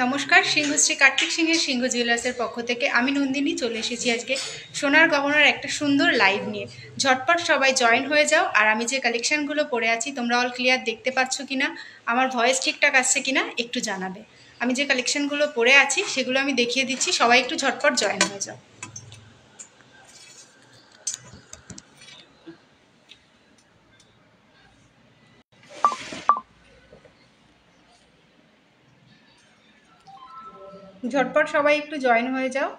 নমস্কার, সিংহশ্রী কার্তিক সিংহের সিংহ জুয়েলার্সের পক্ষ থেকে আমি নন্দিনী চলে এসেছি আজকে সোনার গহনার একটা সুন্দর লাইভ নিয়ে। ঝটপট সবাই জয়েন হয়ে যাও। আর আমি যে কালেকশনগুলো পরে আছি তোমরা অল ক্লিয়ার দেখতে পাচ্ছ কিনা, আমার ভয়েস ঠিকঠাক আসছে কিনা একটু জানাবে। আমি যে কালেকশনগুলো পরে আছি সেগুলো আমি দেখিয়ে দিচ্ছি, সবাই একটু ঝটপট জয়েন হয়ে যাও। ঝটপট সবাই একটু জয়েন হয়ে যাও,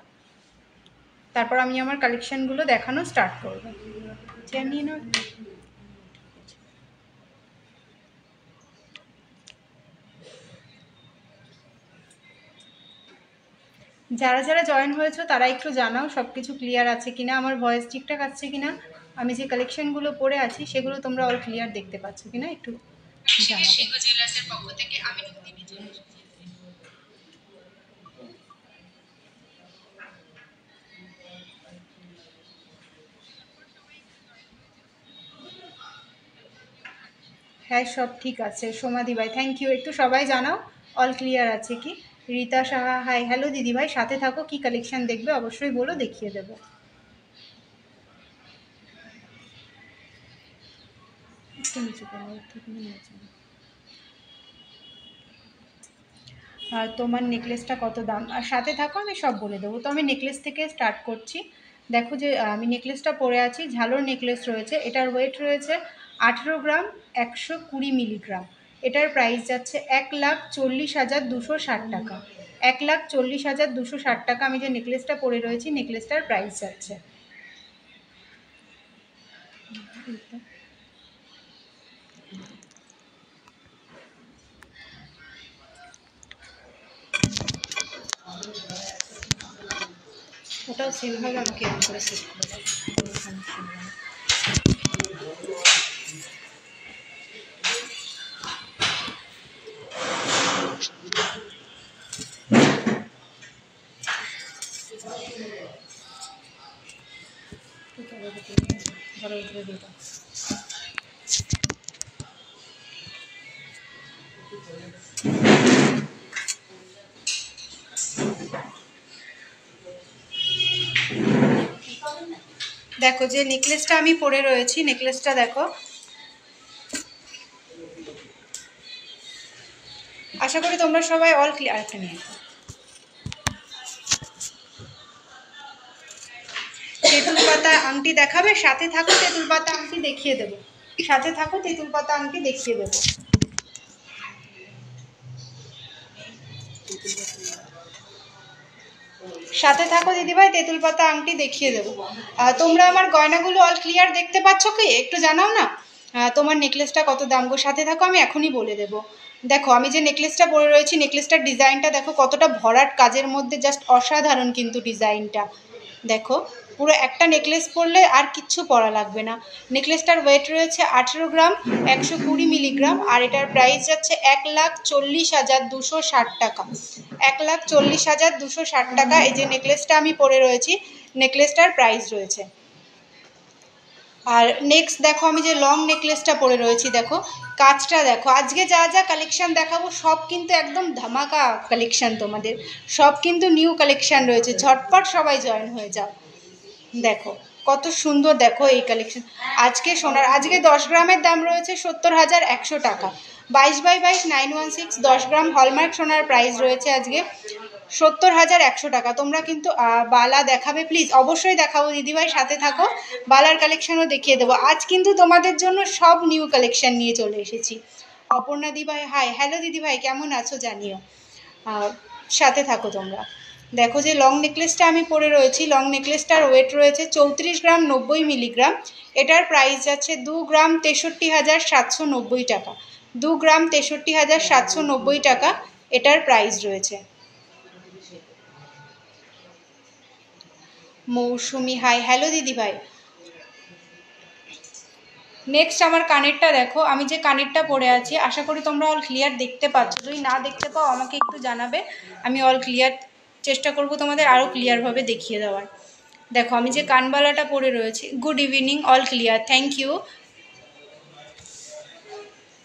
তারপর আমি আমার কালেকশনগুলো দেখানো স্টার্ট করব। জানিয়ে নাও যারা যারা জয়েন হয়েছো তারা একটু জানাও সব কিছু ক্লিয়ার আছে কিনা, আমার ভয়েস ঠিকঠাক আসছে কিনা, আমি যে কালেকশনগুলো পরে আছি সেগুলো তোমরা অল ক্লিয়ার দেখতে পাচ্ছ কিনা একটু জানাও। সিংহ জুয়েলার্সের পক্ষ থেকে আমি নন্দিনী চলে এসেছি। হ্যাঁ, সব ঠিক আছে সোমাদি ভাই, থ্যাংক ইউ। একটু সবাই জানাও অল ক্লিয়ার আছে কি। রীতা সাহা, হাই, হ্যালো দিদি ভাই, সাথে থাকো। কি কালেকশন দেখবে অবশ্যই বলো, দেখিয়ে দেবো। একটু নিচে করো, একটু নিচে। আর তোমার নেকলেসটা কত দাম, আর সাথে থাকো, আমি সব বলে দেবো। তো আমি নেকলেস থেকে স্টার্ট করছি। দেখো যে আমি নেকলেসটা পরে আছি, ঝালোর নেকলেস রয়েছে, এটার ওয়েট রয়েছে 18 গ্রাম 120 মিলিগ্রাম। এটার প্রাইস যাচ্ছে 1,40,260 টাকা। 1,40,260 টাকা আমি যে নেকলেসটা পরে রয়েছি নেকলেসটার প্রাইস যাচ্ছে। ওটাও সেমভাবে আমাকে এরকম করে সেট করে দাও। দেখো যে নেকলেসটা আমি পরে রয়েছি, নেকলেসটা দেখো। আশা করি তোমরা সবাই অল ক্লিয়ার। একটা নিয়ে তেঁতুল পাতা আংটি দেখাবে, সাথে থাকো, তেঁতুল পাতা আংটি দেখিয়ে দেবো। সাথে থাকো, তেঁতুল পাতা আংটি দেখিয়ে দেবো। সাথে থাকো দিদিভাই, তেঁতুল পাতা আংটি দেখিয়ে দেবো। তোমরা আমার গয়নাগুলো অল ক্লিয়ার দেখতে পাচ্ছ কি একটু জানাও না। তোমার নেকলেসটা কত দাম গো, সাথে থাকো, আমি এখনই বলে দেবো। দেখো আমি যে নেকলেসটা পরে রয়েছি নেকলেসটার ডিজাইনটা দেখো কতটা ভরাট কাজের মধ্যে, জাস্ট অসাধারণ কিন্তু ডিজাইনটা। দেখো পুরো একটা নেকলেস পরলে আর কিচ্ছু পরা লাগবে না। নেকলেসটার ওয়েট রয়েছে 18 গ্রাম 120 মিলিগ্রাম, আর এটার প্রাইস যাচ্ছে 1,40,260 টাকা। 1,40,260 টাকা এই যে নেকলেসটা আমি পরে রয়েছি নেকলেসটার প্রাইস রয়েছে। আর নেক্সট দেখো আমি যে লং নেকলেসটা পরে রয়েছি, দেখো কাজটা দেখো। আজকে যা যা কালেকশন দেখাবো সব কিন্তু একদম ধামাকা কালেকশন, তোমাদের সব কিন্তু নিউ কালেকশন রয়েছে। ঝটপট সবাই জয়েন হয়ে যাও। দেখো কত সুন্দর, দেখো এই কালেকশন। আজকে সোনার আজকে 10 গ্রামের দাম রয়েছে 70,100 টাকা। 22x22 916 10 গ্রাম হলমার্ক সোনার প্রাইস রয়েছে আজকে 70,100 টাকা। তোমরা কিন্তু বালা দেখাবে প্লিজ, অবশ্যই দেখাবো দিদিভাই, সাথে থাকো। বালার কালেকশনও দেখিয়ে দেবো। আজ কিন্তু তোমাদের জন্য সব নিউ কালেকশন নিয়ে চলে এসেছি। অপর্ণা দিদিভাই, হাই, হ্যালো দিদিভাই, কেমন আছো জানিও। সাথে থাকো তোমরা। দেখো যে লং নেকলেসটা আমি পরে রয়েছি, লং নেকলেসটার ওয়েট রয়েছে 34 গ্রাম 90 মিলিগ্রাম। এটার প্রাইস যাচ্ছে 2 গ্রাম 63,790 টাকা। 2 গ্রাম 63,790 টাকা এটার প্রাইস রয়েছে। মৌসুমি, হাই, হ্যালো দিদিভাই। নেক্সট আমার কানেরটা দেখো, আমি যে কানেরটা পরে আছি আশা করি তোমরা অল ক্লিয়ার দেখতে পাচ্ছ। যদি না দেখতে পাও আমাকে একটু জানাবে, আমি অল ক্লিয়ার চেষ্টা করব তোমাদের আরও ক্লিয়ারভাবে দেখিয়ে দেওয়ার। দেখো আমি যে কানবালাটা পরে রয়েছি, good evening, all clear, thank you.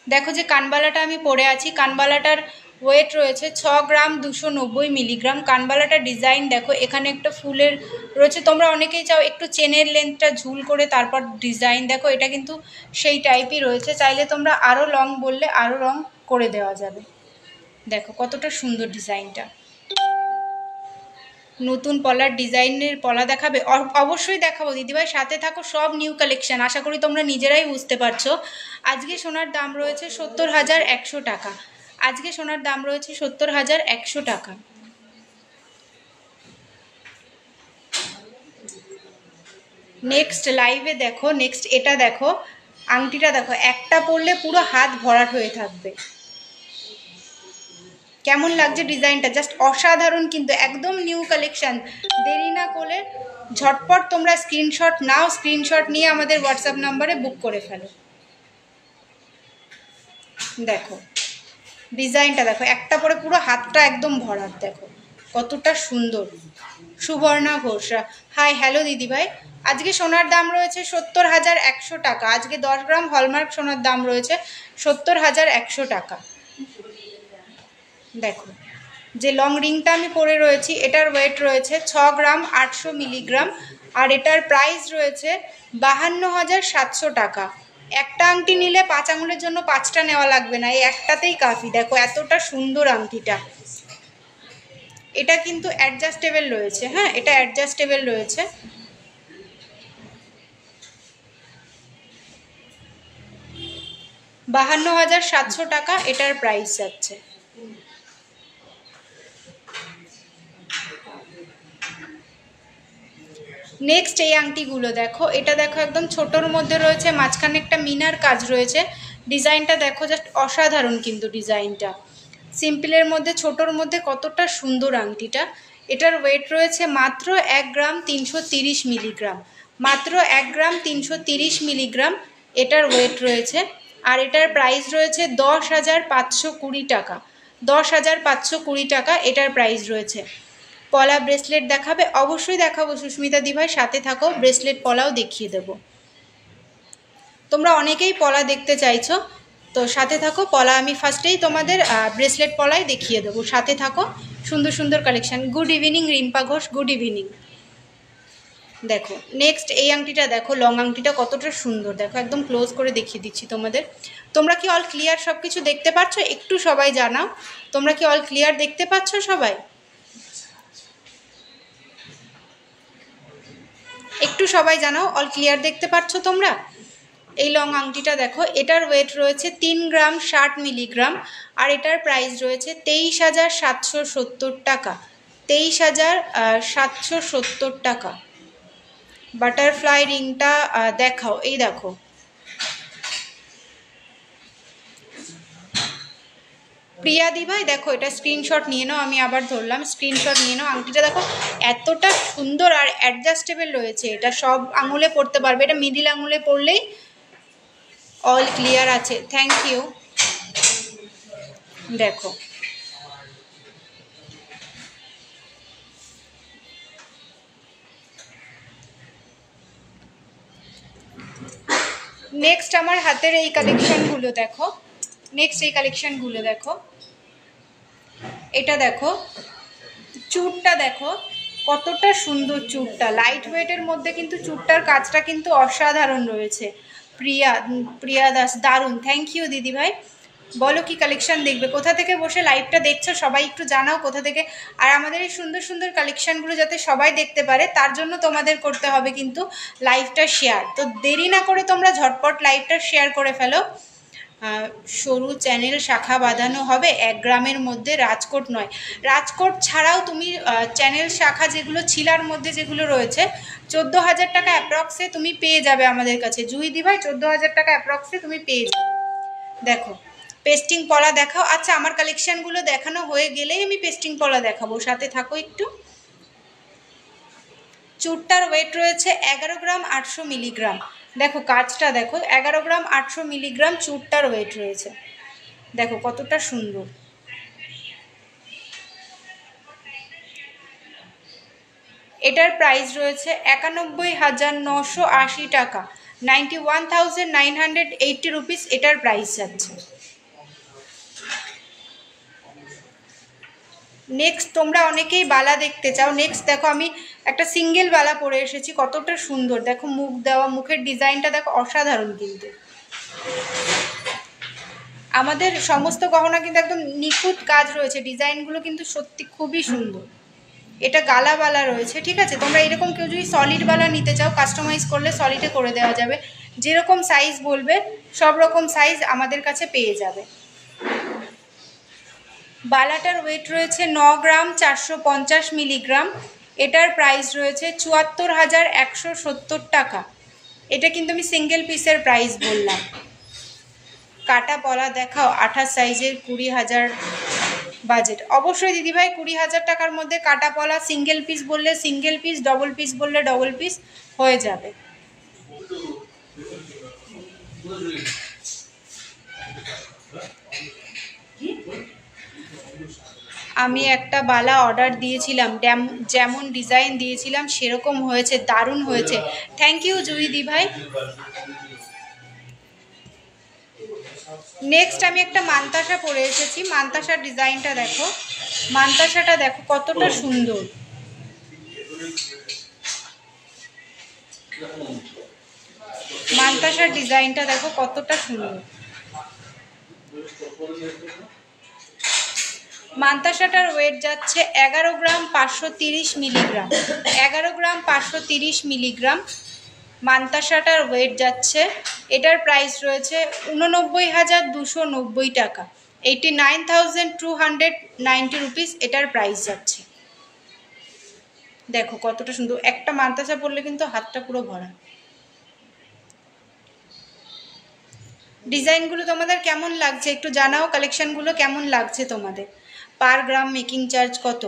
দেখো যে কানবালাটা আমি পরে আছি, কানবালাটার ওয়েট রয়েছে 6 গ্রাম 290 মিলিগ্রাম। কানবালাটার ডিজাইন দেখো, এখানে একটা ফুলের রয়েছে, তোমরা অনেকেই চাও একটু চেনের লেন্থটা ঝুল করে তারপর ডিজাইন, দেখো এটা কিন্তু সেই টাইপই রয়েছে, চাইলে তোমরা আরও লং বললে আরও রং করে দেওয়া যাবে। দেখো কতটা সুন্দর ডিজাইনটা। নতুন পলার ডিজাইনের পলা দেখাবে? অবশ্যই দেখাবো দিদিভাই, সাথে থাকো, সব নিউ কালেকশন, আশা করি তোমরা নিজেরাই বুঝতে পারছো। আজকে সোনার দাম রয়েছে 70,100 টাকা। আজকে সোনার দাম রয়েছে 70,100 টাকা। নেক্সট লাইভে দেখো, নেক্সট এটা দেখো, আংটিটা দেখো, একটা পরলে পুরো হাত ভরাট হয়ে থাকবে। কেমন লাগছে ডিজাইনটা? জাস্ট অসাধারণ, কিন্তু একদম নিউ কালেকশন। দেরি না করে ঝটপট তোমরা স্ক্রিনশট নাও, স্ক্রিনশট নিয়ে আমাদের হোয়াটসঅ্যাপ নাম্বারে বুক করে ফেলো। দেখো ডিজাইনটা দেখো, একটা পরে পুরো হাতটা একদম ভরাট, দেখো কতটা সুন্দর। সুবর্ণা ঘোষ, হাই, হ্যালো দিদিভাই। আজকে সোনার দাম রয়েছে 70,100 টাকা। আজকে 10 গ্রাম হলমার্ক সোনার দাম রয়েছে 70,100 টাকা। দেখো যে লং রিংটা আমি পরে রয়েছি, এটার ওয়েট রয়েছে 6 গ্রাম 800 মিলিগ্রাম, আর এটার প্রাইস রয়েছে 52,700 টাকা। একটা আংটি নিলে 5 আঙুলের জন্য 5টা নেওয়া লাগবে না, এই একটাতেই কাফি। দেখো এতটা সুন্দর আংটিটা। এটা কিন্তু অ্যাডজাস্টেবল রয়েছে, হ্যাঁ এটা অ্যাডজাস্টেবল রয়েছে। $52,700 টাকা এটার প্রাইস যাচ্ছে। নেক্সট এই আংটিগুলো দেখো, এটা দেখো একদম ছোটোর মধ্যে রয়েছে, মাঝখানে একটা মিনার কাজ রয়েছে। ডিজাইনটা দেখো জাস্ট অসাধারণ, কিন্তু ডিজাইনটা সিম্পলের মধ্যে ছোটোর মধ্যে কতটা সুন্দর আংটিটা। এটার ওয়েট রয়েছে মাত্র 1 গ্রাম 330 মিলিগ্রাম, মাত্র 1 গ্রাম 330 মিলিগ্রাম এটার ওয়েট রয়েছে। আর এটার প্রাইস রয়েছে 10,520 টাকা। 10,520 টাকা এটার প্রাইস রয়েছে। পলা ব্রেসলেট দেখাবে? অবশ্যই দেখাবো সুস্মিতা দিভাই, সাথে থাকো, ব্রেসলেট পলাও দেখিয়ে দেব। তোমরা অনেকেই পলা দেখতে চাইছো, তো সাথে থাকো, পলা আমি ফার্স্টেই তোমাদের ব্রেসলেট পলাই দেখিয়ে দেবো, সাথে থাকো। সুন্দর সুন্দর collection. Good evening Rimpa Ghosh, good evening. দেখো নেক্সট এই আংটিটা দেখো, লং আংটিটা কতটা সুন্দর, দেখো একদম ক্লোজ করে দেখিয়ে দিচ্ছি তোমাদের। তোমরা কি অল ক্লিয়ার সব কিছু দেখতে পাচ্ছ? একটু সবাই জানাও, তোমরা কি অল ক্লিয়ার দেখতে পাচ্ছ সবাই? একটু সবাই জানাও অল ক্লিয়ার দেখতে পাচ্ছ তোমরা? এই লং আংটিটা দেখো, এটার ওয়েট রয়েছে 3 গ্রাম 60 মিলিগ্রাম, আর এটার প্রাইস রয়েছে 23,770 টাকা। 23,770 টাকা। বাটারফ্লাই রিংটা দেখাও, এই দেখো, প্রিয়া দিভাই দেখো, এটা স্ক্রিনশট নিয়ে নাও, আমি আবার ধরলাম, স্ক্রিনশট নিয়ে নাও। আংটিটা দেখো এতটা সুন্দর আর অ্যাডজাস্টেবল রয়েছে, এটা সব আঙুলে পরতে পারবে, এটা মিডিল আঙুলে পরলেই অল ক্লিয়ার আছে। Thank you. দেখো নেক্সট আমার হাতের এই কালেকশনগুলো দেখো, নেক্সট এই কালেকশনগুলো দেখো, এটা দেখো চুড়টা দেখো কতটা সুন্দর, চুড়টা লাইট ওয়েটের মধ্যে, কিন্তু চুড়টার কাজটা কিন্তু অসাধারণ রয়েছে। প্রিয়া দাস, দারুণ, থ্যাংক ইউ দিদিভাই। বলো কি কালেকশন দেখবে, কোথা থেকে বসে লাইভটা দেখছো সবাই একটু জানাও কোথা থেকে। আর আমাদের এই সুন্দর সুন্দর কালেকশনগুলো যাতে সবাই দেখতে পারে, তার জন্য তোমাদের করতে হবে কিন্তু লাইভটা শেয়ার। তো দেরি না করে তোমরা ঝটপট লাইভটা শেয়ার করে ফেলো। সরু চ্যানেল শাখা বাঁধানো হবে 1 গ্রামের মধ্যে, রাজকোট নয়। রাজকোট ছাড়াও তুমি চ্যানেল শাখা যেগুলো ছিলার মধ্যে যেগুলো রয়েছে, 14,000 টাকা অ্যাপ্রক্সে তুমি পেয়ে যাবে আমাদের কাছে। জুই দিভাই 14,000 টাকা অ্যাপ্রক্সে তুমি পেয়ে যাবে। দেখো পেস্টিং পলা দেখাও। আচ্ছা আমার কালেকশনগুলো দেখানো হয়ে গেলেই আমি পেস্টিং পলা দেখাবো, সাথে থাকো একটু। চুড়টার ওয়েট রয়েছে 11 গ্রাম 800 মিলিগ্রাম। দেখো কাজটা দেখো, 11 গ্রাম 800 মিলিগ্রাম চুড়টার ওয়েট রয়েছে, দেখো কতটা সুন্দর। এটার প্রাইস রয়েছে 91,980 টাকা। 91,980 রুপিস এটার প্রাইস যাচ্ছে। নেক্সট তোমরা অনেকেই বালা দেখতে চাও, নেক্সট দেখো আমি একটা সিঙ্গেল বালা পরে এসেছি, কতটা সুন্দর দেখো, মুখ দেওয়া, মুখের ডিজাইনটা দেখো অসাধারণ। কিন্তু আমাদের সমস্ত গহনা কিন্তু একদম নিখুঁত কাজ রয়েছে, ডিজাইনগুলো কিন্তু সত্যি খুবই সুন্দর। এটা গালা বালা রয়েছে, ঠিক আছে। তোমরা এরকম কেউ যদি সলিড বালা নিতে চাও, কাস্টমাইজ করলে সলিডে করে দেওয়া যাবে, যেরকম সাইজ বলবে সব রকম সাইজ আমাদের কাছে পেয়ে যাবে। বালাটার ওয়েট রয়েছে 9 গ্রাম 450 মিলিগ্রাম। এটার প্রাইস রয়েছে ৭৪,১৭০ টাকা। এটা কিন্তু আমি সিঙ্গেল পিসের প্রাইস বললাম। কাটা পলা দেখাও, 28 সাইজের, 20,000 বাজেট। অবশ্যই দিদিভাই 20,000 টাকার মধ্যে কাটা পলা সিঙ্গেল পিস বললে সিঙ্গেল পিস, ডবল পিস বললে ডবল পিস হয়ে যাবে। আমি একটা বালা অর্ডার দিয়েছিলাম, যেমন ডিজাইন দিয়েছিলাম সেরকম হয়েছে, দারুণ হয়েছে। থ্যাংক ইউ জুইদি ভাই। নেক্সট আমি একটা মান্তাসা পরে এসেছি, মান্তাসার ডিজাইনটা দেখো, মান্তাসাটা দেখো কতটা সুন্দর। মান্তাসার ডিজাইনটা দেখো কতটা সুন্দর। মান্তাসাটার ওয়েট যাচ্ছে 11 গ্রাম 530 মিলিগ্রাম। 11 গ্রাম 530 মিলিগ্রাম মান্তাসাটার ওয়েট যাচ্ছে। এটার প্রাইস রয়েছে 89,290 টাকা, 89,290 রুপিস এটার প্রাইস যাচ্ছে। দেখো কতটা সুন্দর, একটা মান্তাসা পরলে কিন্তু হাতটা পুরো ভরা। ডিজাইনগুলো তোমাদের কেমন লাগছে একটু জানাও, কালেকশনগুলো কেমন লাগছে তোমাদের। পার গ্রাম মেকিং চার্জ কত?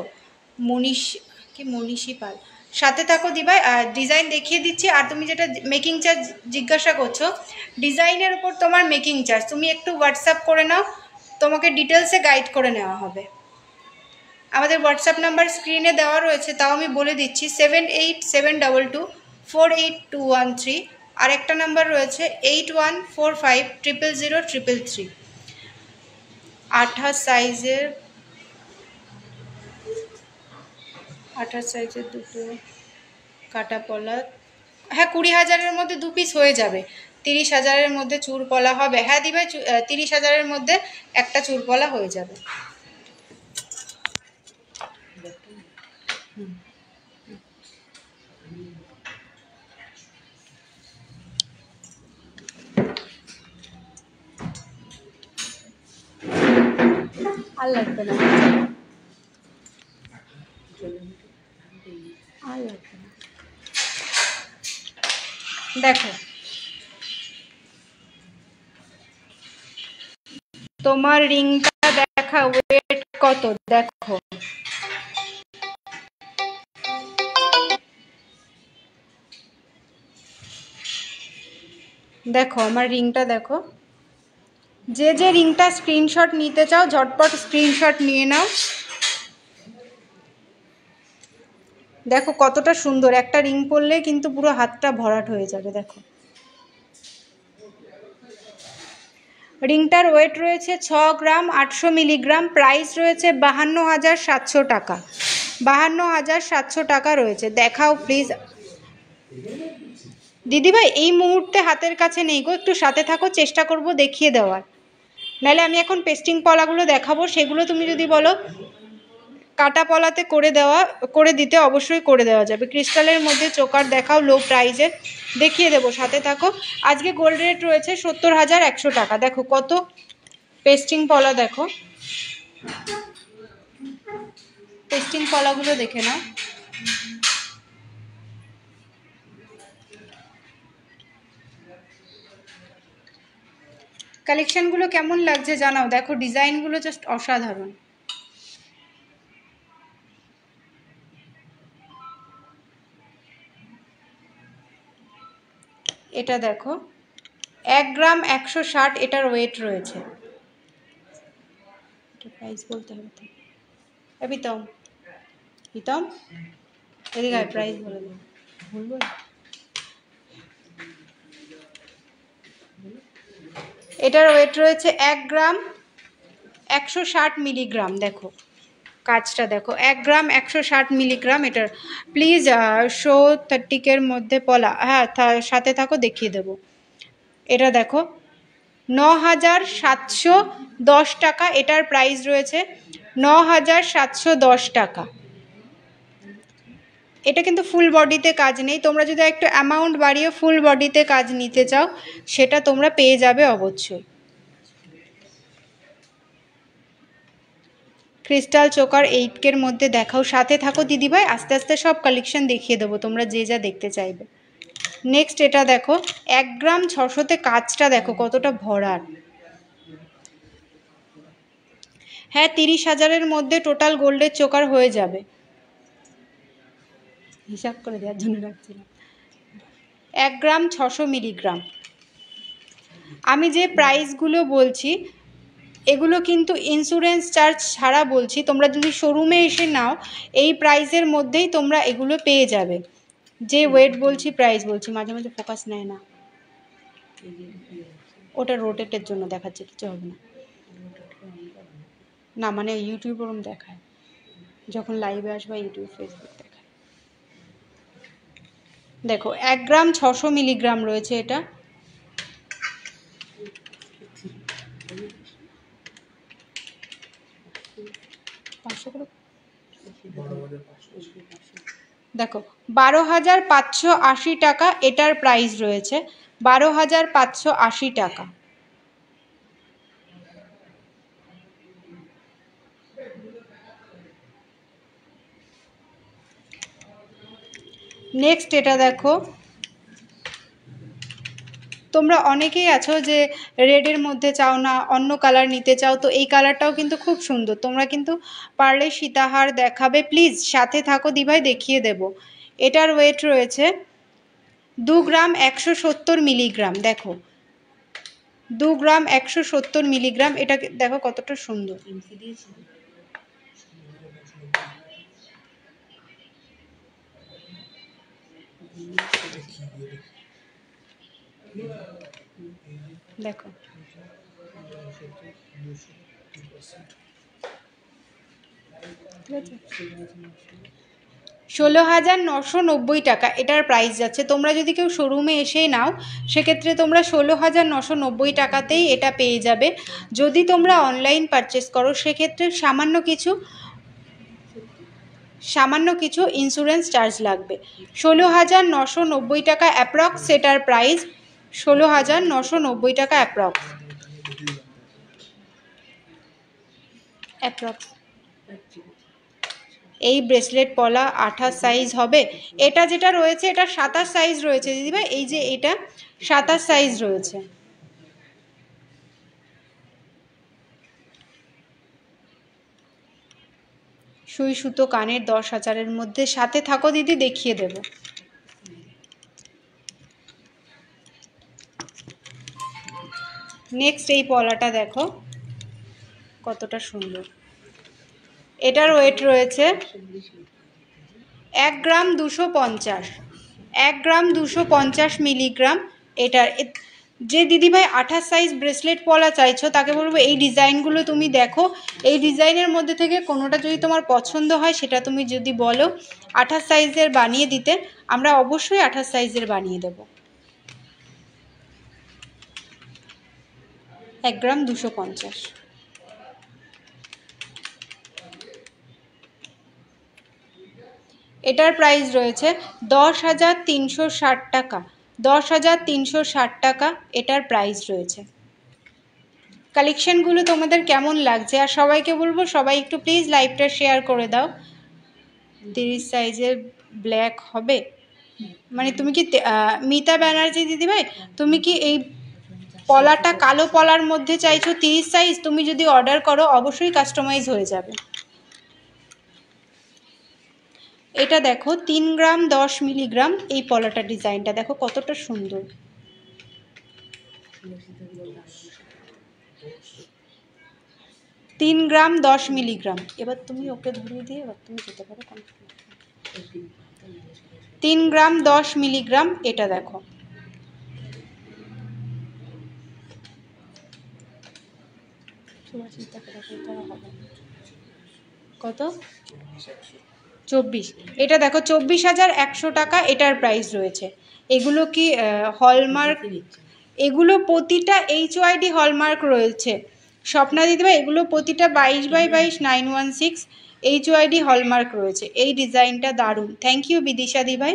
মনীষী পাল, সাথে থাকো দিভাই, আর ডিজাইন দেখিয়ে দিচ্ছি। আর তুমি যেটা মেকিং চার্জ জিজ্ঞাসা করছো, ডিজাইনের উপর তোমার মেকিং চার্জ, তুমি একটু হোয়াটসঅ্যাপ করে নাও, তোমাকে ডিটেলসে গাইড করে নেওয়া হবে। আমাদের হোয়াটসঅ্যাপ নাম্বার স্ক্রিনে দেওয়া রয়েছে, তাও আমি বলে দিচ্ছি 7872248213। আর একটা নাম্বার রয়েছে 8145000333। 28 সাইজের, 28 সাইজের দুটো কাটা পলা, হ্যাঁ 20,000-এর মধ্যে 2 পিস হয়ে যাবে। 30,000-এর মধ্যে চুর পলা হবে, হ্যাঁ দিভাই 30,000-এর মধ্যে একটা চুর পলা হয়ে যাবে। আর লাগবে না, আর লাগবে না। দেখো তোমার রিংটা দেখা, ওয়েট কত দেখো, দেখো আমার রিংটা দেখো। যে যে রিংটা স্ক্রিনশট নিতে চাও ঝটপট স্ক্রিনশট নিয়ে নাও। দেখো কতটা সুন্দর, একটা রিং পরলে কিন্তু পুরো হাতটা ভরাট হয়ে যাবে। দেখো রিংটার ওয়েট রয়েছে 6 গ্রাম 800 মিলিগ্রাম, প্রাইস রয়েছে 52,700 টাকা। 52,700 টাকা রয়েছে। দেখাও প্লিজ দিদিভাই, এই মুহূর্তে হাতের কাছে নেই গো, একটু সাথে থাকো, চেষ্টা করব দেখিয়ে দেওয়ার। নাহলে আমি এখন পেস্টিং পলাগুলো দেখাবো, সেগুলো তুমি যদি বলো কাটা পলাতে করে দিতে অবশ্যই করে দেওয়া যাবে। ক্রিস্টালের মধ্যে চোকার দেখাও, লো প্রাইজের, দেখিয়ে দেবো, সাথে থাকো। আজকে গোল্ড রেট রয়েছে 70,100 টাকা। দেখো কত পেস্টিং পলা, দেখো পেস্টিং পলাগুলো দেখে নাও। কালেকশনগুলো কেমন লাগছে জানাও। দেখো ডিজাইনগুলো জাস্ট অসাধারণ। এটা দেখো 1 গ্রাম 160 এটার ওয়েট রয়েছে। এটা প্রাইস বলতে হবে তো, প্রীতম প্রীতম এদিকে প্রাইস বলে দেবো, বলবো। এটার ওয়েট রয়েছে 1 গ্রাম 160 মিলিগ্রাম। দেখো কাজটা দেখো 1 গ্রাম 160 মিলিগ্রাম এটার। প্লিজ শো 30 মধ্যে পলা, হ্যাঁ সাথে থাকো দেখিয়ে দেবো। এটা দেখো 9710 টাকা এটার প্রাইস রয়েছে, 9710 টাকা। এটা কিন্তু ফুল বডিতে কাজ নেই, তোমরা যদি একটু অ্যামাউন্ট বাড়িয়ে ফুল বডিতে কাজ নিতে চাও সেটা তোমরা পেয়ে যাবে অবশ্যই। ক্রিস্টাল চোকার 8K মধ্যে দেখাও, সাথে থাকো দিদিভাই, আস্তে আস্তে সব কালেকশন দেখিয়ে দেবো তোমরা যে যা দেখতে চাইবে। নেক্সট এটা দেখো 1 গ্রাম 600তে কাজটা দেখো কতটা ভরার। হ্যাঁ 30,000-এর মধ্যে টোটাল গোল্ডের চোকার হয়ে যাবে, হিসাব করে দেওয়ার জন্য রাখছিলাম। 1 গ্রাম 600 মিলিগ্রাম। আমি যে প্রাইসগুলো বলছি এগুলো কিন্তু ইন্স্যুরেন্স চার্জ ছাড়া বলছি, তোমরা যদি শোরুমে এসে নাও এই প্রাইসের মধ্যেই তোমরা এগুলো পেয়ে যাবে। যে ওয়েট বলছি প্রাইস বলছি, মাঝে মাঝে ফোকাস নেয় না, ওটা রোটেটের জন্য দেখাচ্ছে, কিছু হবে না। না মানে ইউটিউব ওরম দেখায়, যখন লাইভে আসবে ইউটিউব ফেসবুক দেখায়। দেখো 1 গ্রাম 600 মিলিগ্রাম রয়েছে এটা। দেখো 12,580 টাকা এটার প্রাইস রয়েছে, 12,580 টাকা। নেক্সট এটা দেখো, তোমরা অনেকেই আছো যে রেডের মধ্যে চাও না, অন্য কালার নিতে চাও, তো এই কালারটাও কিন্তু খুব সুন্দর, তোমরা কিন্তু পারলে সীতাহার দেখাবে প্লিজ, সাথে থাকো দিভাই দেখিয়ে দেব। এটার ওয়েট রয়েছে 2 গ্রাম 170 মিলিগ্রাম। দেখো 2 গ্রাম 170 মিলিগ্রাম, এটা দেখো কতটা সুন্দর। দেখো 16,990 টাকা এটার প্রাইস যাচ্ছে। তোমরা যদি কেউ শোরুমে এসে নাও সেক্ষেত্রে তোমরা 16,990 টাকাতেই এটা পেয়ে যাবে। যদি তোমরা অনলাইন পারচেস করো সেক্ষেত্রে সামান্য কিছু ইন্স্যুরেন্স চার্জ লাগবে। 16,990 টাকা অ্যাপ্রক্স এটার প্রাইস, 16,990 টাকা অ্যাপ্রক্স। এই ব্রেসলেট পলা 28 সাইজ হবে। এটা যেটা রয়েছে এটা 27 সাইজ রয়েছে দিদিভাই, এই যে এটা 27 সাইজ রয়েছে। সুই সুতো কানের 10,000-এর মধ্যে, সাথে থাকো দিদি দেখিয়ে দেব। নেক্সট এই পলাটা দেখো কতটা সুন্দর, এটার ওয়েট রয়েছে 1 গ্রাম 250, 1 গ্রাম 250 মিলিগ্রাম। এটার যে দিদিভাই 28 সাইজ ব্রেসলেট পলা চাইছো তাকে বলবো এই ডিজাইনগুলো তুমি দেখো, এই ডিজাইনের মধ্যে থেকে কোনোটা যদি তোমার পছন্দ হয় সেটা তুমি যদি বলো 28 সাইজের বানিয়ে দিতে, আমরা অবশ্যই 28 সাইজের বানিয়ে দেব। 1 গ্রাম 250। এটার প্রাইস রয়েছে 10,360 টাকা, 10,360 টাকা এটার প্রাইস রয়েছে। কালেকশানগুলো তোমাদের কেমন লাগছে, আর সবাইকে বলবো সবাই একটু প্লিজ লাইভটা শেয়ার করে দাও। 30 সাইজের ব্ল্যাক হবে মানে তুমি কি মিতা ব্যানার্জি দিদিভাই তুমি কি এই পলাটা কালো পলার মধ্যে চাইছো 30 সাইজ? তুমি যদি অর্ডার করো অবশ্যই কাস্টমাইজ হয়ে যাবে। এটা দেখো 3 গ্রাম 10 মিলিগ্রাম, এই পলাটা ডিজাইনটা দেখো কতটা সুন্দর। তিন গ্রাম 10 মিলিগ্রাম। এবার তুমি ওকে ধরিয়ে দিয়ে এবার তুমি যেতে পারো। 3 গ্রাম 10 মিলিগ্রাম এটা দেখো। কত? 24। এটা দেখো 24,100 টাকা এটার প্রাইস রয়েছে। এগুলো কি হলমার্ক? এগুলো প্রতিটা HYD হলমার্ক রয়েছে স্বপ্না দিদিভাই। এগুলো প্রতিটা 22x22 916 HYD হলমার্ক রয়েছে। এই ডিজাইনটা দারুণ। থ্যাংক ইউ বিদিশা দিভাই।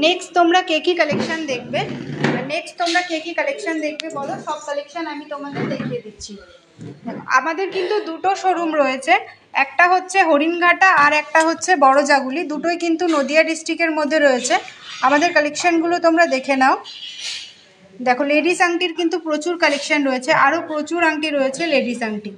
নেক্সট তোমরা কে কি কালেকশন দেখবে? বলো, সব কালেকশন আমি তোমাদের দেখিয়ে দিচ্ছি। আমাদের কিন্তু দুটো শোরুম রয়েছে, একটা হচ্ছে হরিণঘাটা আর একটা হচ্ছে বড়জাগুলি। দুটোই কিন্তু নদিয়া ডিস্ট্রিক্টের মধ্যে রয়েছে। আমাদের কালেকশনগুলো তোমরা দেখে নাও। দেখো লেডিস আংটির কিন্তু প্রচুর কালেকশন রয়েছে, আরও প্রচুর আংটি রয়েছে লেডিস আংটি।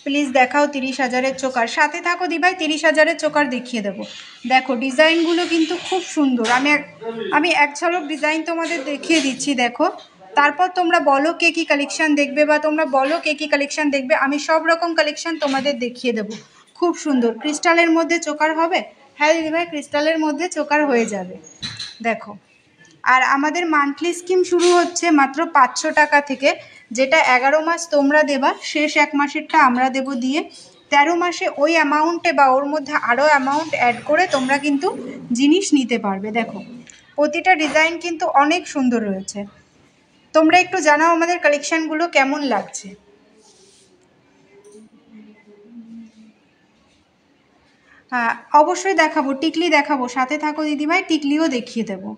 প্লিজ দেখাও 30,000-এর চোকার। সাথে থাকো দিভাই, 30,000-এর চোকার দেখিয়ে দেবো। দেখো ডিজাইনগুলো কিন্তু খুব সুন্দর। আমি এক ঝলক ডিজাইন তোমাদের দেখিয়ে দিচ্ছি, দেখো। তারপর তোমরা বলো কে কি কালেকশন দেখবে, বা তোমরা বলো কে কি কালেকশন দেখবে। আমি সব রকম কালেকশন তোমাদের দেখিয়ে দেবো। খুব সুন্দর। ক্রিস্টালের মধ্যে চোকার হবে? হ্যাঁ দিদিভাই, ক্রিস্টালের মধ্যে চোকার হয়ে যাবে। দেখো, আর আমাদের মান্থলি স্কিম শুরু হচ্ছে মাত্র 500 টাকা থেকে, যেটা 11 মাস তোমরা দেবা, শেষ 1 মাসেরটা আমরা দেব দিয়ে 13 মাসে ওই অ্যামাউন্টে বা ওর মধ্যে আরও অ্যামাউন্ট অ্যাড করে তোমরা কিন্তু জিনিস নিতে পারবে। দেখো প্রতিটা ডিজাইন কিন্তু অনেক সুন্দর রয়েছে। তোমরা একটু জানাও আমাদের কালেকশানগুলো কেমন লাগছে। হ্যাঁ অবশ্যই দেখাবো, টিকলি দেখাবো। সাথে থাকো দিদিভাই, টিকলিও দেখিয়ে দেবো।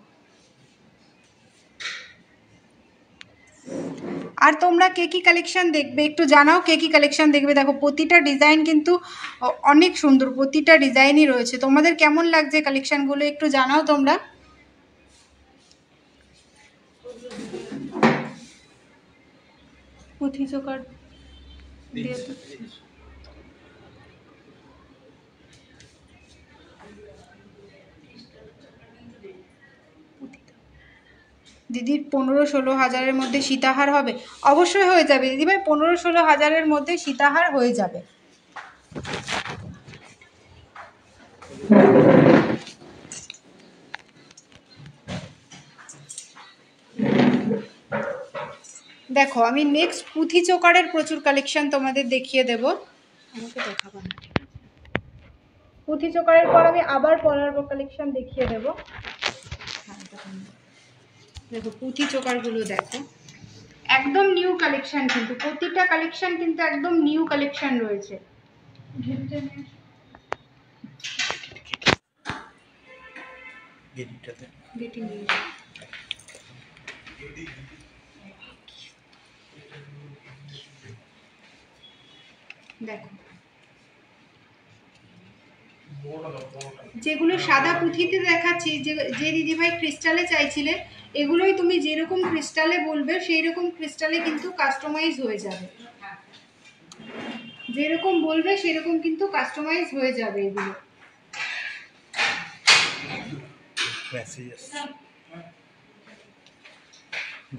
আর তোমরা কে কি কালেকশন দেখবে একটু জানাও, কে কি কালেকশন দেখবে। দেখো প্রতিটা ডিজাইন কিন্তু অনেক সুন্দর, প্রতিটা ডিজাইনই রয়েছে। তোমাদের কেমন লাগছে কালেকশনগুলো একটু জানাও তোমরা। পুঁথি চোকার দিয়ে তো দিদির 15-16 হাজারের মধ্যে সীতাহার হবে? অবশ্যই হয়ে যাবে দিদিভাই, 15-16 হাজারের মধ্যে সীতাহার হয়ে যাবে। দেখো আমি নেক্সট পুঁথি চোকারের প্রচুর কালেকশন তোমাদের দেখিয়ে দেব। আমাকে দেখাবো না, পুঁথি চোকারের পর আমি আবার পলার কালেকশন দেখিয়ে দেব। দেখো পুঁথি চোকারগুলো দেখো, একদম নিউ কালেকশন, কিন্তু প্রতিটা কালেকশন কিন্তু একদম নিউ কালেকশন রয়েছে। দেখো যেগুলো সাদা পুঁথিতে দেখাচ্ছি, যে দিদিভাই ক্রিস্টালে চাইছিলে, এগুলোই তুমি যেরকম ক্রিস্টালে বলবে সেই রকম ক্রিস্টালে কিন্তু কাস্টমাইজ হয়ে যাবে। যেরকম বলবে সেরকম কিন্তু কাস্টমাইজ হয়ে যাবে এগুলো।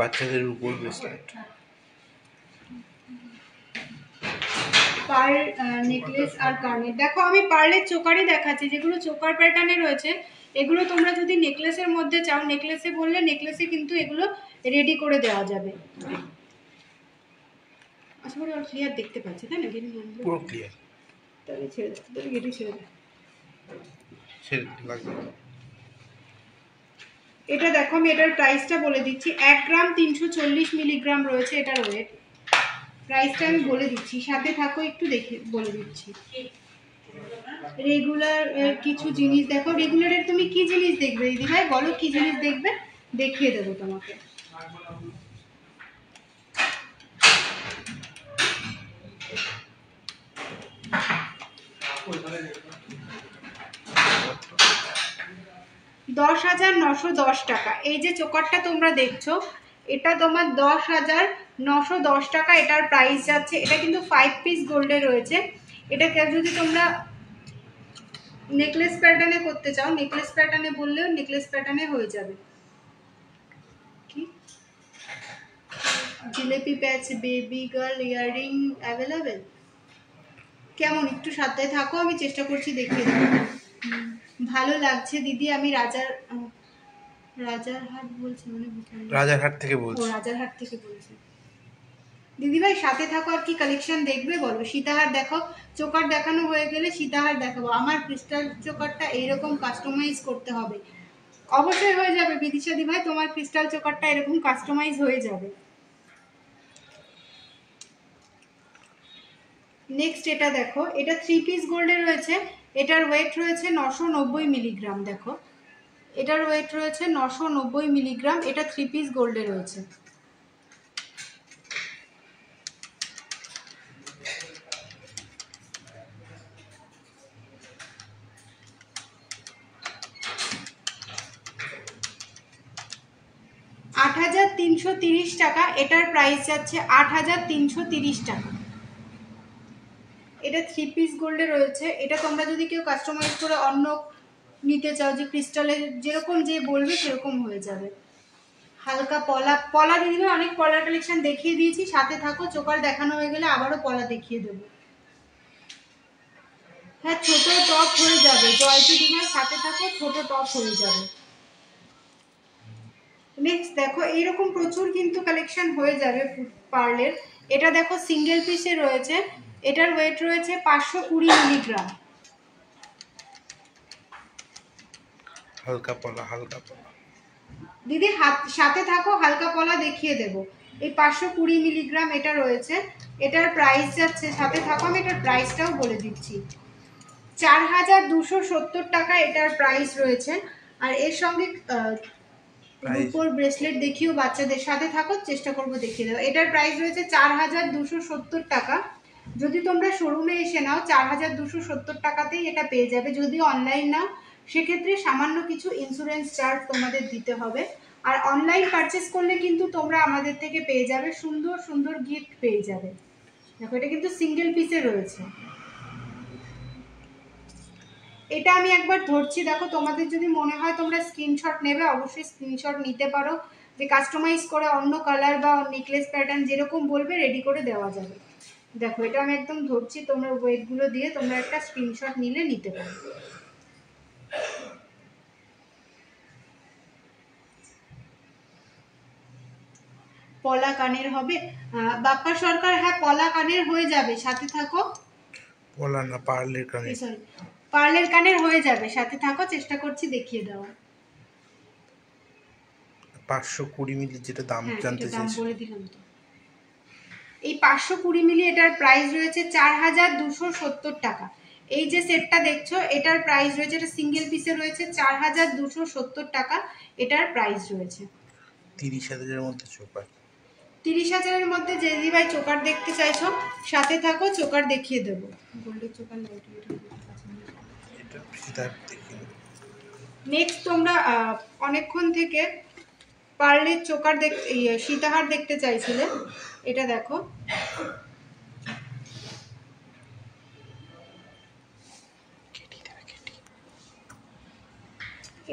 বাচ্চাদের উপর ব্রেসলেট, পার্ল নেকলেস আর কানের। দেখো আমি পার্লের চোকারই দেখাচ্ছি, যেগুলো চোকার প্যাটার্নে রয়েছে। এগুলো তোমরা যদি নেকলেসের মধ্যে চাও, নেকলেসে বললে নেকলেসে কিন্তু এগুলো রেডি করে দেওয়া যাবে। আশা করি আর ক্লিয়ার দেখতে পাচ্ছি, তাই না? পুরো ক্লিয়ার। তাহলে ছেড়ে দাও, তাহলে গেটে ছেড়ে দাও। এটা দেখো আমি এটার প্রাইসটা বলে দিচ্ছি। 1 গ্রাম 340 মিলিগ্রাম রয়েছে এটার ওয়েট। প্রাইসটা আমি বলে দিচ্ছি, সাথে থাকো একটু দেখে বলে দিচ্ছি। রেগুলার কিছু জিনিস দেখো। রেগুলারের তুমি কি জিনিস দেখবে দিদিভাই বলো, কি জিনিস দেখবে দেখিয়ে দেবো তোমাকে। $10,910 টাকা। এই যে চোকারটা তোমরা দেখছো, এটা তোমার 10,910 টাকা এটার প্রাইস যাচ্ছে। এটা কিন্তু 5 পিস গোল্ডে রয়েছে। এটা যদি তোমরা নেকলেস প্যাটার্নে করতে চাও, নেকলেস প্যাটার্নে বললেও নেকলেস প্যাটার্নে হয়ে যাবে। কি জিলেপি প্যাচ বেবি গার্ল ইয়াররিং অ্যাভেলেবেল? কেমন একটু সাথে থাকো, আমি চেষ্টা করছি দেখিয়ে দেবো। ভালো লাগছে দিদি। আমি রাজারহাট বলছি, মানে রাজারহাট থেকে ও বলছি। রাজারহাট থেকে বলছি। দিদিভাই সাথে থাকো, আর কি কালেকশন দেখবে বলো। সীতাহার দেখো, চোকার দেখানো হয়ে গেলে সীতাহার দেখাবো। আমার ক্রিস্টাল চোকারটা এইরকম কাস্টমাইজ করতে হবে। অবশ্যই হয়ে যাবে বিদিশা দি ভাই, তোমার ক্রিস্টাল চোকারটা এরকম কাস্টমাইজ হয়ে যাবে। নেক্সট এটা দেখো, এটা 3 পিস গোল্ডে রয়েছে। এটার ওয়েট রয়েছে 990 মিলিগ্রাম। দেখো এটার ওয়েট রয়েছে 990 মিলিগ্রাম। এটা 3 পিস গোল্ডে রয়েছে। $8,330 টাকা। এটার প্রাইস যাচ্ছে $8,330 টাকা। এটা 3 পিস গোল্ডে রয়েছে। এটা তোমরা যদি কেউ কাস্টমাইজ করে অন্য নিতে চাও, যে ক্রিস্টালের যেরকম যে বলবে সেরকম হয়ে যাবে। হালকা পলা দিদিভাই অনেক পলার কালেকশন দেখিয়ে দিয়েছি, সাথে থাকো। চোকার দেখানো হয়ে গেলে আবারও পলা দেখিয়ে দেবো। হ্যাঁ ছোট টপ হয়ে যাবে, জয়তি দিদিভাই সাথে থাকো, ছোট টপ হয়ে যাবে। নেক্সট দেখো, এইরকম প্রচুর কিন্তু কালেকশন হয়ে যাবে পার্লের। এটা দেখো সিঙ্গেল পিসে রয়েছে। এটার ওয়েট রয়েছে 520 মিলিগ্রাম। হালকা পলা, হালকা পলা। দিদি সাথে থাকো, হালকা পলা দেখিয়ে দেব। এই 520 মিলিগ্রাম এটা রয়েছে। এটার প্রাইস যাচ্ছে, সাথে থাকো আমি এটার প্রাইসটাও বলে দিচ্ছি, 4,270 টাকা এটার প্রাইস রয়েছে। আর এর সঙ্গে রূপোর ব্রেসলেট দেখিও বাচ্চাদের। সাথে থাকো, চেষ্টা করবো দেখিয়ে দেবো। এটার প্রাইস রয়েছে 4,270 টাকা। যদি তোমরা শোরুমে এসে নাও 4,270 টাকাতেই এটা পেয়ে যাবে। যদি অনলাইন নাও সেক্ষেত্রে সামান্য কিছু ইন্স্যুরেন্স চার্জ তোমাদের দিতে হবে। আর অনলাইন পারচেস করলে কিন্তু তোমরা আমাদের থেকে পেয়ে যাবে সুন্দর সুন্দর গিফট পেয়ে যাবে। দেখো এটা কিন্তু সিঙ্গেল পিসে রয়েছে। এটা আমি একবার ধরছি, দেখো তোমাদের যদি মনে হয় তোমরা স্ক্রিনশট নেবে, অবশ্যই স্ক্রিনশট নিতে পারো, যে কাস্টমাইজ করে অন্য কালার বা নেকলেস প্যাটার্ন যেরকম বলবে রেডি করে দেওয়া যাবে। দেখো এটা আমি একদম ধরছি, তোমরা ওয়েটগুলো দিয়ে তোমরা একটা স্ক্রিনশট নিলে নিতে পারো। পলা কানের হবে বাপ্পা সরকার? হ্যাঁ পলা কানের হয়ে যাবে, সাথে থাকো। পলা না, পার্লের কানে। সরি, পার্লের কানের হয়ে যাবে, সাথে থাকো, চেষ্টা করছি দেখিয়ে দেওয়া। 520 মিলি যেটা দাম জানতে দাম চাইছি। বলে দিলাম তো। এই 520 মিলি এটার প্রাইস রয়েছে 4,270 টাকা। এই যে সেটটা দেখছো এটার প্রাইস রয়েছে, এটা সিঙ্গেল পিসে রয়েছে, 4,270 টাকা এটার প্রাইস রয়েছে। 30,000-এর মধ্যে চোকার। 30,000-এর মধ্যে যে দিদিভাই চোকার দেখতে চাইছো সাথে থাকো, চোকার দেখিয়ে দেবো। গোল্ডের চোকার নেক্সট তোমরা অনেকক্ষণ থেকে পার্লের চোকার সীতাহার দেখতে চাইছিলে। এটা দেখো,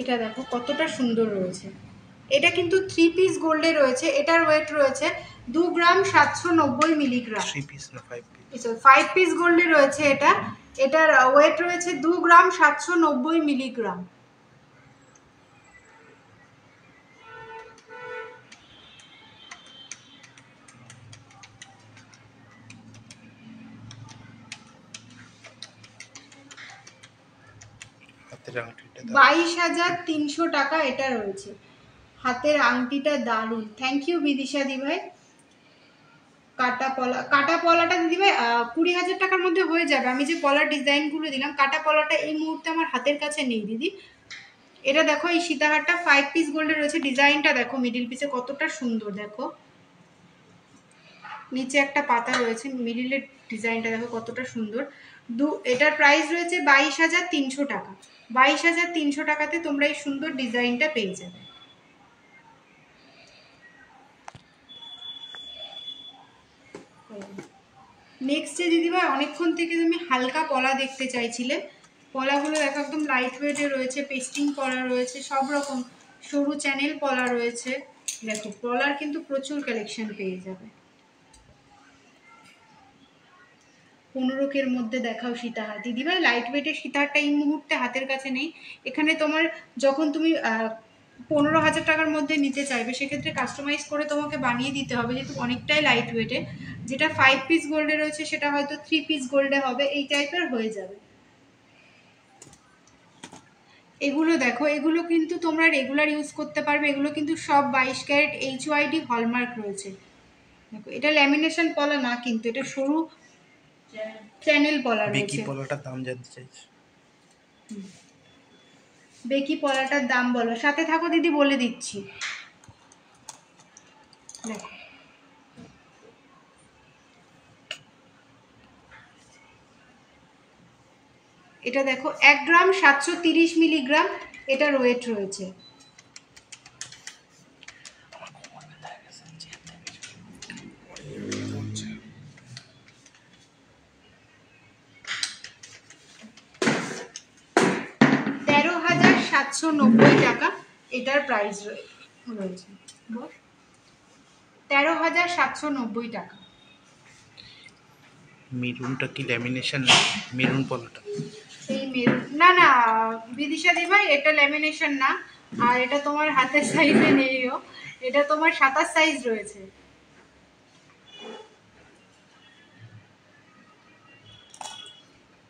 এটা দেখো কতটা সুন্দর রয়েছে। এটা কিন্তু 3 পিস গোল্ডে রয়েছে। এটার ওয়েট রয়েছে 2 গ্রাম 790 মিলিগ্রাম। 3 পিস না 5 পিস? 5 পিস গোল্ডে রয়েছে এটা। এটার ওয়েট রয়েছে 2 গ্রাম 790 মিলিগ্রাম। হাতের আংটিটা 22,300 টাকা এটা রয়েছে। হাতের আংটিটা দারুণ। থ্যাংক ইউ বিদিশা দি ভাই। কাটা পলাটা দিদিভাই 20,000 টাকার মধ্যে হয়ে যাবে। আমি যে পলার ডিজাইনগুলো দিলাম, কাটা পলাটা এই মুহূর্তে আমার হাতের কাছে নেই দিদি। এটা দেখো এই সীতাহারটা 5 পিস গোল্ডে রয়েছে। ডিজাইনটা দেখো মিডিল পিসে কতটা সুন্দর, দেখো নিচে একটা পাতা রয়েছে, মিডিলের ডিজাইনটা দেখো কতটা সুন্দর। এটার প্রাইস রয়েছে 22,300 টাকা। 22,300 টাকাতে তোমরা এই সুন্দর ডিজাইনটা পেয়ে যাবে। নেক্সট দিদিভাই অনেকক্ষণ থেকে তুমি হালকা পলা দেখতে চাইছিলে। পলাগুলো দেখো একদম লাইট ওয়েটে রয়েছে, পেস্টিং পলা রয়েছে, সব রকম সরু চ্যানেল পলা রয়েছে। দেখো পলার কিন্তু প্রচুর কালেকশন পেয়ে যাবে। 15K-র মধ্যে দেখাও সীতাহার। দিদিভাই লাইট ওয়েটের সীতাহারটা এই মুহূর্তে হাতের কাছে নেই। এখানে তোমার যখন তুমি 15,000 টাকার মধ্যে নিতে চাইবে সেক্ষেত্রে কাস্টমাইজ করে তোমাকে বানিয়ে দিতে হবে, যেহেতু অনেকটাই লাইট ওয়েটে। যেটা 5 পিস গোল্ডে রয়েছে সেটা হয়তো 3 পিস গোল্ডে হবে, এই টাইপের হয়ে যাবে। এগুলো দেখো, এগুলো কিন্তু তোমরা রেগুলার ইউজ করতে পারবে। এগুলো কিন্তু সব 22 ক্যারেট HYD হলমার্ক রয়েছে। দেখো এটা ল্যামিনেশন পলা না, কিন্তু এটা সরু চ্যানেল পলা রয়েছে। বেকি পলাটার দাম জানতে চাইছি। বেকি পলাটার দাম বলো, সাথে থাকো দিদি, বলে দিচ্ছি। দেখো এটা দেখো 1 গ্রাম 730 মিলিগ্রাম এটার ওয়েট রয়েছে। টাকা এটার প্রাইস রয়েছে। 13,790 টাকা। মেরুনটা কি ল্যামিনেশন? মেরুন পলাটা এই মেরুন না না বিদিশা দি ভাই, এটা ল্যামিনেশন না। আর এটা তোমার হাতের সাইজে নেইও, এটা তোমার 27 সাইজ রয়েছে।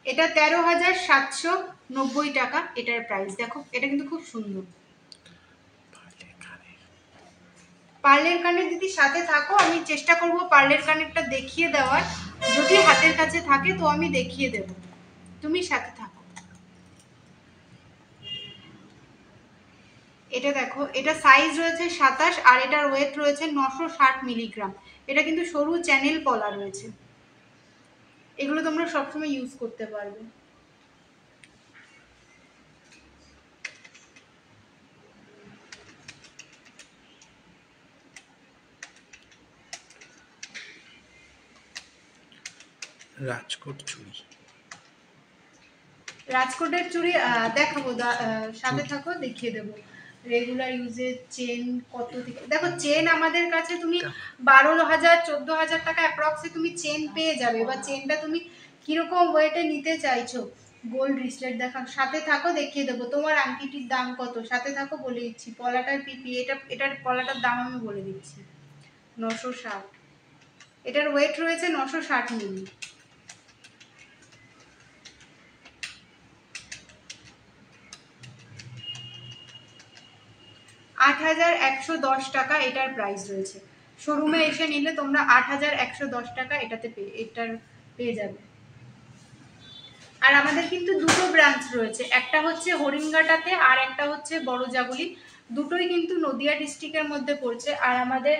এটা 13,790 টাকা এটার প্রাইস। দেখো এটা কিন্তু খুব সুন্দর। পার্লের কানের দিদি সাথে থাকো, আমি চেষ্টা করব পার্লের কানেরটা দেখিয়ে দেওয়ার। যদি হাতের কাছে থাকে তো আমি দেখিয়ে দেব, তুমি সাথে থাকো। এটা দেখো, এটা সাইজ রয়েছে 27 আর এটার ওয়েট রয়েছে 960 মিলিগ্রাম। এটা কিন্তু সরু চ্যানেল পলা রয়েছে। এগুলো তোমরা সবসময় ইউজ করতে পারবে। রাজকোট চুড়ি, রাজকোটের চুড়ি দেখাবো, সাথে থাকো দেখিয়ে দেবো। রেগুলার ইউজের চেন কত থেকে, দেখো চেন আমাদের কাছে তুমি 12,000 14,000 টাকা অ্যাপ্রক্সে তুমি চেন পেয়ে যাবে। এবার চেনটা তুমি কিরকম ওয়েটে নিতে চাইছো। গোল্ড রিস্টলেট দেখা, সাথে থাকো দেখিয়ে দেবো। তোমার আংটিটির দাম কত, সাথে থাকো বলে দিচ্ছি। পলাটার পিপি, এটার পলাটার দাম আমি বলে দিচ্ছি 960। এটার ওয়েট রয়েছে 960 মিলি। 8,110 টাকা এটার প্রাইস রয়েছে। শোরুমে এসে নিলে তোমরা 8,110 টাকা এটার পেয়ে যাবে। আর আমাদের কিন্তু দুটো ব্রাঞ্চ রয়েছে, একটা হচ্ছে হরিণঘাটাতে আর একটা হচ্ছে বড়জাগুলি। দুটোই কিন্তু নদিয়া ডিস্ট্রিক্টের মধ্যে পড়ছে। আর আমাদের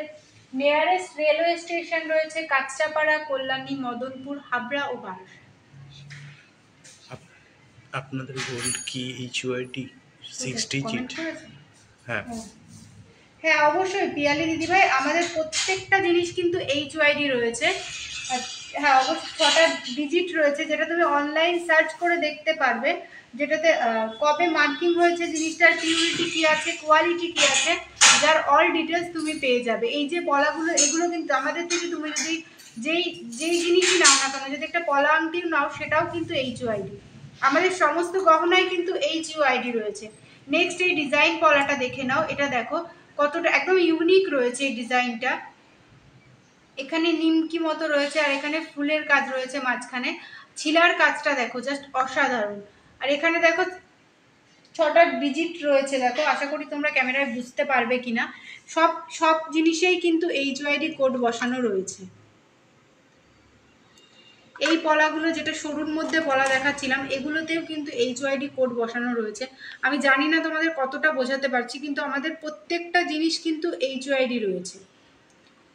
নিয়ারেস্ট রেলওয়ে স্টেশন রয়েছে কাঁচরাপাড়া, কল্যাণী, মদনপুর, হাবড়া ও বারাসাত। আপনাদের গোল্ড কি HYD 6 ডিজিট? হ্যাঁ হ্যাঁ অবশ্যই পিয়ালি দিদিভাই, আমাদের প্রত্যেকটা জিনিস কিন্তু HYD রয়েছে। হ্যাঁ অবশ্যই 6টা ডিজিট রয়েছে, যেটা তুমি অনলাইন সার্চ করে দেখতে পারবে। যেটাতে কবে মার্কিং হয়েছে, জিনিসটার পিউরিটি কি আছে, কোয়ালিটি কি আছে, যার অল ডিটেলস তুমি পেয়ে যাবে। এই যে পলাগুলো, এগুলো কিন্তু আমাদের থেকে তুমি যদি যেই জিনিসই নাও না কেন, যদি একটা পলা আংটিও নাও সেটাও কিন্তু HYD। আমাদের সমস্ত গহনায় কিন্তু HYD রয়েছে। নেক্সট এই ডিজাইন পলাটা দেখে নাও। এটা দেখো কতটা একদম ইউনিক রয়েছে এই ডিজাইনটা। এখানে নিমকি মতো রয়েছে আর এখানে ফুলের কাজ রয়েছে মাঝখানে। ছিলার কাজটা দেখো জাস্ট অসাধারণ। আর এখানে দেখো 6টা ডিজিট রয়েছে। দেখো আশা করি তোমরা ক্যামেরায় বুঝতে পারবে কিনা। সব জিনিসেই কিন্তু HYD কোড বসানো রয়েছে। এই পলাগুলো যেটা সরুর মধ্যে পলা দেখাচ্ছিলাম, এগুলোতেও কিন্তু HYD কোড বসানো রয়েছে। আমি জানি না তোমাদের কতটা বোঝাতে পারছি, কিন্তু আমাদের প্রত্যেকটা জিনিস কিন্তু HYD রয়েছে।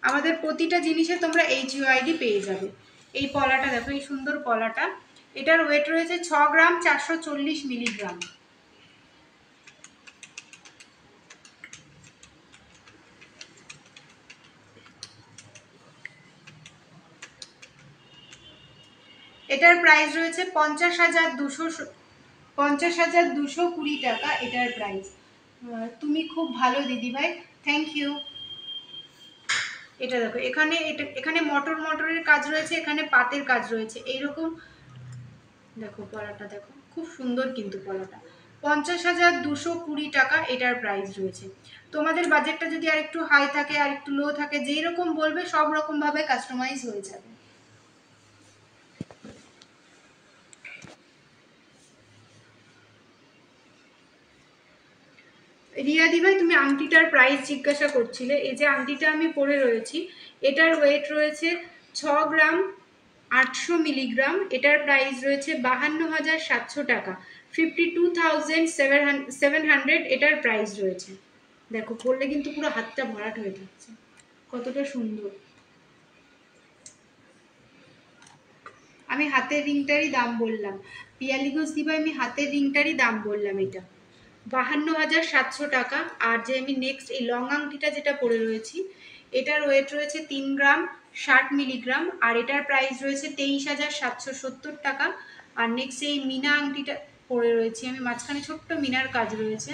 আমাদের প্রতিটা জিনিসে তোমরা HYD পেয়ে যাবে। এই পলাটা দেখো, এই সুন্দর পলাটা, এটার ওয়েট রয়েছে 6 গ্রাম 440 মিলিগ্রাম। এটার প্রাইস রয়েছে 50,220 টাকা এটার প্রাইস। তুমি খুব ভালো দিদিভাই, থ্যাংক ইউ। এটা দেখো এখানে এখানে মটরের কাজ রয়েছে, এখানে পাতের কাজ রয়েছে এইরকম। দেখো পলাটা দেখো খুব সুন্দর কিন্তু পলাটা। 50,220 টাকা এটার প্রাইস রয়েছে। তোমাদের বাজেটটা যদি আর একটু হাই থাকে আর একটু লো থাকে, যেই রকম বলবে সব রকম ভাবে কাস্টমাইজ হয়ে যাবে। রিয়াদি ভাই তুমি আংটিটার প্রাইস জিজ্ঞাসা করছিলে। এই যে আংটিটা আমি পরে রয়েছি, এটার ওয়েট রয়েছে 6 গ্রাম 800 মিলিগ্রাম। এটার প্রাইস রয়েছে 52,700 টাকা, 52,700 এটার প্রাইস রয়েছে। দেখো পরলে কিন্তু পুরো হাতটা ভরাট হয়ে থাকছে, কতটা সুন্দর। আমি হাতের রিংটারই দাম বললাম, পিয়ালি ঘোষ দিভাই আমি হাতের রিংটারই দাম বললাম, এটা 52,700 টাকা। আর যে আমি নেক্সট এই লং আংটিটা যেটা পরে রয়েছি, এটার ওয়েট রয়েছে 3 গ্রাম 60 মিলিগ্রাম, আর এটার প্রাইস রয়েছে 23,770 টাকা। আর নেক্সট এই মিনা আংটিটা পরে রয়েছি আমি, মাঝখানে ছোট্ট মিনার কাজ রয়েছে,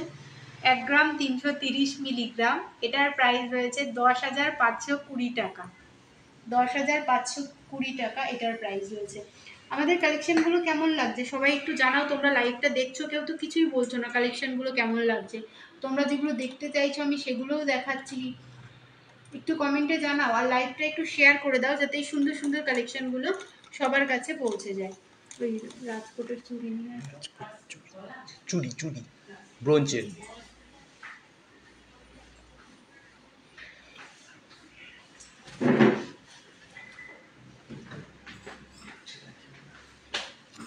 1 গ্রাম 330 মিলিগ্রাম, এটার প্রাইস রয়েছে 10,520 টাকা, 10,520 টাকা এটার প্রাইস রয়েছে। আমাদের কালেকশনগুলো কেমন লাগছে সবাই একটু জানাও। তোমরা লাইভটা দেখছো, কেউ তো কিছুই বলছো না কালেকশনগুলো কেমন লাগছে। তোমরা যেগুলো দেখতে চাইছো আমি সেগুলোও দেখাচ্ছি, একটু কমেন্টে জানাও। আর লাইভটা একটু শেয়ার করে দাও যাতে এই সুন্দর সুন্দর কালেকশনগুলো সবার কাছে পৌঁছে যায়। ওই রাজকোটের চুড়ি নিয়ে চুড়ি চুড়ি ব্রোঞ্জের।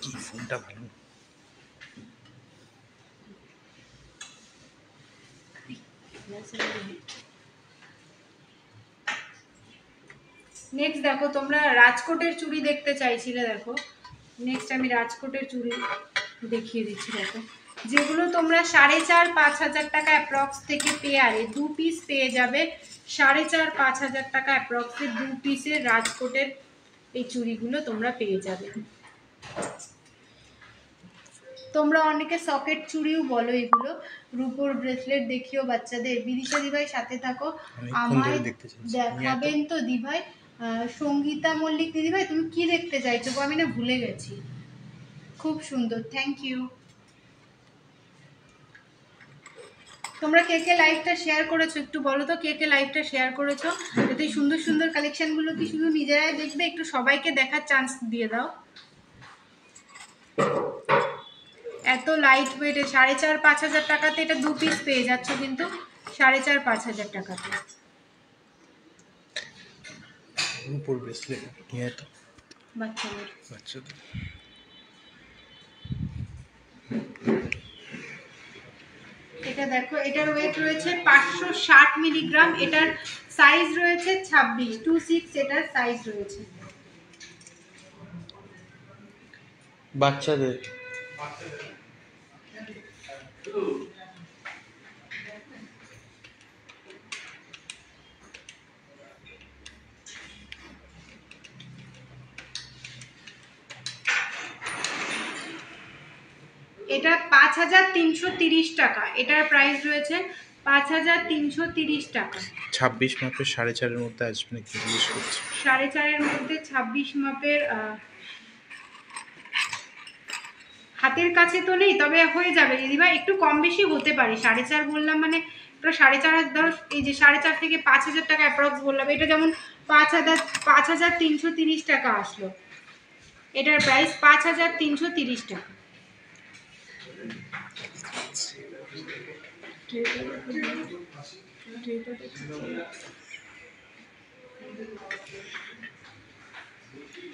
কি ফোনটা ভালো। নেক্সট দেখো তোমরা রাজকোটের চুড়ি দেখতে চাইছিলে, দেখো নেক্সট আমি রাজকোটের চুড়ি দেখিয়ে দিচ্ছি। দেখো যেগুলো তোমরা 4,500-5,000 টাকা অ্যাপ্রক্স থেকে পেয়ারে 2 পিস পেয়ে যাবে, 4,500-5,000 টাকা অ্যাপ্রক্সে 2 পিসের রাজকোটের এই চুড়িগুলো তোমরা পেয়ে যাবে। তোমরা অনেকে সকেট চুড়িও বলো, এগুলো রূপোর ব্রেসলেট দেখিও বাচ্চাদের। বিদিশা দিভাই সাথে থাকো, আমায় দেখাবেন তো দিভাই। সঙ্গীতা মল্লিক দিদিভাই তুমি কি দেখতে চাইছো গো? আমি না ভুলে গেছি। খুব সুন্দর, থ্যাংক ইউ। তোমরা কে কে লাইভটা শেয়ার করেছো একটু বলো তো, কে কে লাইভটা শেয়ার করেছো? যাতে সুন্দর সুন্দর কালেকশনগুলো কি শুধু নিজেরাই দেখবে, একটু সবাইকে দেখার চান্স দিয়ে দাও। এত লাইট ওয়েটে 4,500-5,000 টাকাতে এটা 2 পিস পেয়ে যাচ্ছ, কিন্তু 4,500-5,000 টাকাতে। উপর ব্রেসলেট নিয়ে তো বাচ্চাদের এটা দেখো, এটার ওয়েট রয়েছে 560 মিলিগ্রাম, এটার সাইজ রয়েছে 26 এটার সাইজ রয়েছে। বাচ্চাদের এটা 5,330 টাকা, এটার প্রাইস রয়েছে 5,330 টাকা। 26 মাপের 4.5-এর মধ্যে আসবে নাকি জিজ্ঞেস করছি। 4.5-এর মধ্যে 26 মাপের হাতের কাছে তো নেই, তবে হয়ে যাবে দিদিভাই, একটু কম বেশি হতে পারে। 4.5 বললাম মানে 4.5 ধরো, এই যে 4.5 থেকে 5,000 টাকা অ্যাপ্রক্স বললাম, এটা যেমন 5,330 টাকা আসলো, এটার প্রাইস 5,330 টাকা।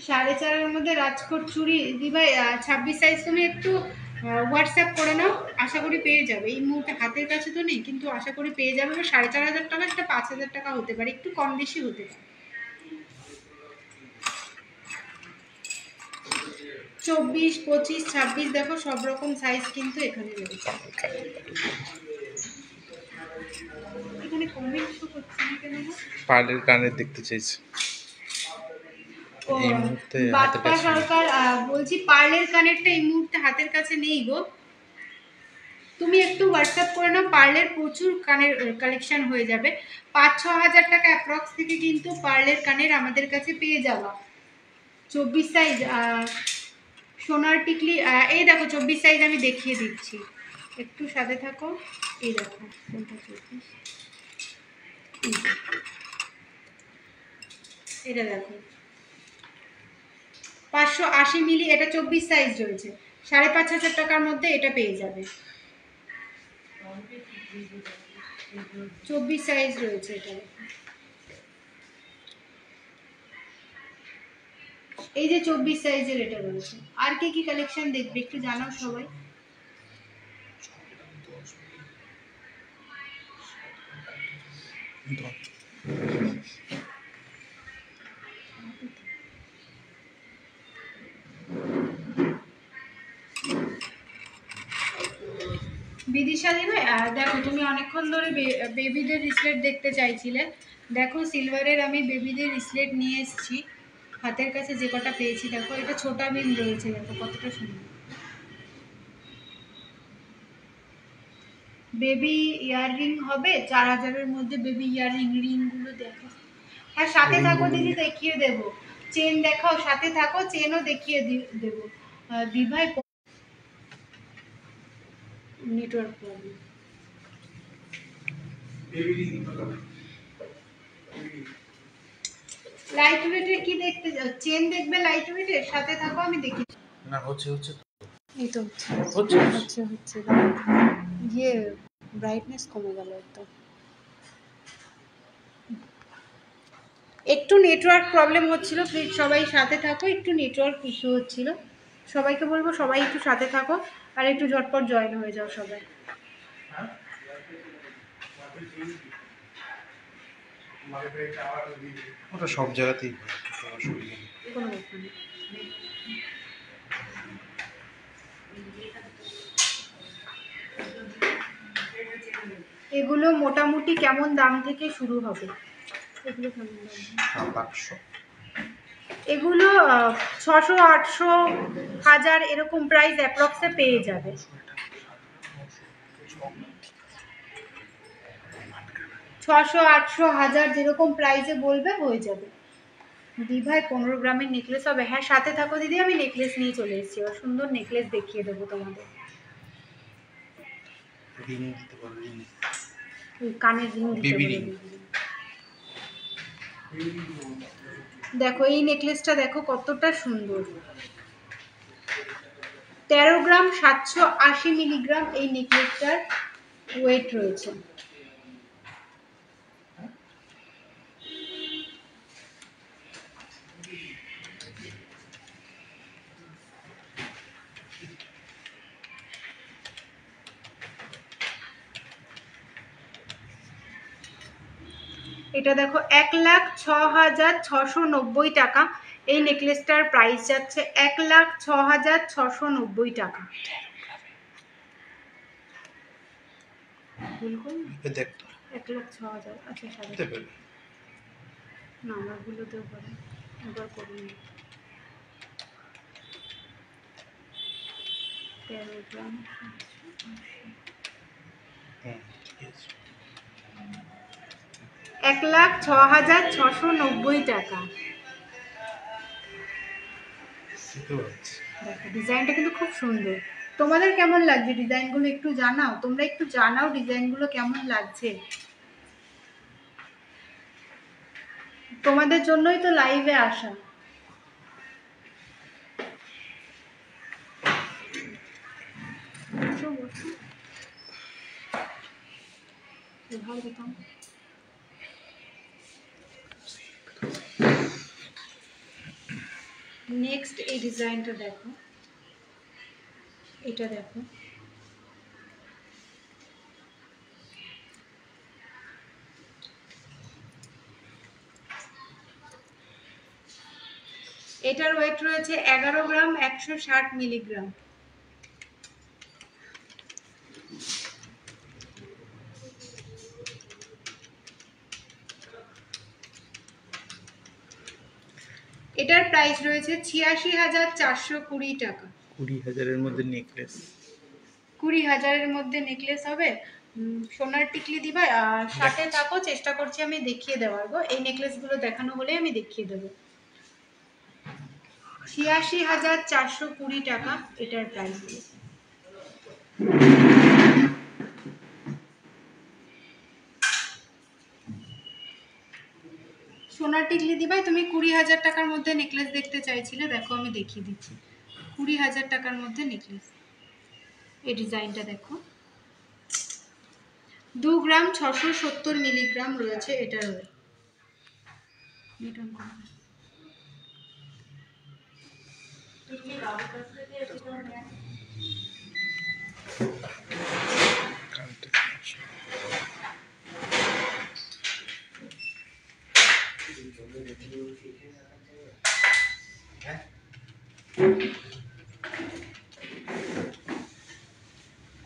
সাড়ে চারের মধ্যে রাজকোট চুড়ি দিভাই 26 সাইজ তুমি একটু হোয়াটসঅ্যাপ করে নাও, আশা করি পেয়ে যাবে। এই মুহূর্তে হাতের কাছে তো নেই, কিন্তু আশা করি পেয়ে যাবে। 4,500 টাকা, সেটা 5,000 টাকা হতে পারে, একটু কম বেশি হতে পারে। 24, 25, 26 দেখো সব রকম সাইজ কিন্তু এখানে রয়েছে। এখানে কমেন্ট শো করছে না কেন? পার্লের কানের দেখতে চাইছি এই মুহূর্তে হাতের কাছে সরকার বলছি পার্লের কানেরটা এই মুহূর্তে হাতের কাছে নেই গো। তুমি একটু হোয়াটসঅ্যাপ করে নাও, পার্লের প্রচুর কানের কালেকশন হয়ে যাবে। 5-6 হাজার টাকা অ্যাপ্রক্স থেকে কিন্তু পার্লের কানের আমাদের কাছে পেয়ে যাওয়া। 24 সাইজ সোনার টিকলি, এই দেখো 24 সাইজ আমি দেখিয়ে দিচ্ছি, একটু সাথে থাকো। এই দেখো কোনটা 24, এটা দেখো 580 মিলি, এটা 24 সাইজ রয়েছে, 5,500 টাকার মধ্যে এটা পেয়ে যাবে। 24 সাইজ রয়েছে এটা। এই যে 24 সাইজের এটা রয়েছে। আর কি কি কালেকশন দেখবে একটু জানাও সবাই। বিদিশা দিবে, দেখো তুমি অনেকক্ষণ ধরে বেবিদের রিসলেট দেখতে চাইছিলে, দেখো সিলভারের আমি বেবিদের রিসলেট নিয়ে এসেছি, হাতের কাছে যে কটা পেয়েছি। দেখো এটা ছোটা বিন রয়েছে, দেখো কতটা সুন্দর। বেবি ইয়াররিং হবে 4,000-এর মধ্যে, বেবি ইয়াররিং রিংগুলো দেখো। হ্যাঁ সাথে থাকো দিদি, দেখিয়ে দেবো। চেন দেখাও, সাথে থাকো, চেনও দেখিয়ে দেবো। দিভাই নেটওয়ার্ক প্রবলেম। লাইট ওয়েটের কি দেখতে যাও? চেন দেখবে লাইট ওয়েটের, সাথে থাকো আমি দেখি। না হচ্ছে এই তো হচ্ছে ইয়ে ব্রাইটনেস কমে গেল একদম। একটু নেটওয়ার্ক প্রবলেম হচ্ছিল, প্লিজ সবাই সাথে থাকো, একটু নেটওয়ার্ক ইস্যু হচ্ছিল। সবাইকে বলবো সবাই একটু সাথে থাকো, আর একটু ঝটপট জয়েন হয়ে যাও সবাই। ওটা সব জায়গাতেই কোনো ব্যাপার নেই। এগুলো মোটামুটি কেমন দাম থেকে শুরু হবে? এগুলো কেমন দাম? এগুলো 600, 800, 1000 এরকম প্রাইস অ্যাপ্রক্সে পেয়ে যাবে। ছশো, 800, 1000 যেরকম প্রাইসে বলবে হয়ে যাবে। দিভাই 15 গ্রামের নেকলেস হবে? হ্যাঁ সাথে থাকো দিদি, আমি নেকলেস নিয়ে চলে এসেছি, আর সুন্দর নেকলেস দেখিয়ে দেবো তোমাদের। কানের রিং দিতে বলে। দেখো এই নেকলেসটা দেখো কতটা সুন্দর, 13 গ্রাম 780 মিলিগ্রাম এই নেকলেসটার ওয়েট রয়েছে। এটা দেখো 1,06,690 টাকা এই নেকলেসটার প্রাইস যাচ্ছে, 1,06,690 টাকা। দেখ 1,06,000, আচ্ছা সাড়ে না আমার ভুলোতেও পারে, একবার করুন। 13 গ্রাম 1,06,690 টাকা। দেখো ডিজাইনটা কিন্তু খুব সুন্দর। তোমাদের কেমন লাগছে ডিজাইনগুলো একটু জানাও, তোমরা একটু জানাও ডিজাইনগুলো কেমন লাগছে। তোমাদের জন্যই তো লাইভে আসা। নেক্সট এই ডিজাইনটা দেখো, এটা দেখো এটার ওয়েট রয়েছে 11 গ্রাম 160 মিলিগ্রাম। এটার প্রাইস রয়েছে 86,420 টাকা। 20,000-এর মধ্যে নেকলেস। 20,000-এর মধ্যে নেকলেস হবে। সোনার টিকলি দিবা, আর সাথে থাকো, চেষ্টা করছি আমি দেখিয়ে দেওয়ার গো। এই নেকলেসগুলো দেখানো হলে আমি দেখিয়ে দেবো। 86,420 টাকা এটার প্রাইস। সোনার টিকলি দিবাই, তুমি 20,000 টাকার মধ্যে নেকলেস দেখতে চাইছিলে, দেখো আমি দেখিয়ে দিচ্ছি। 20,000 টাকার মধ্যে নেকলেস। এই ডিজাইনটা দেখো, 2 গ্রাম 670 মিলিগ্রাম রয়েছে এটার ওয়েট।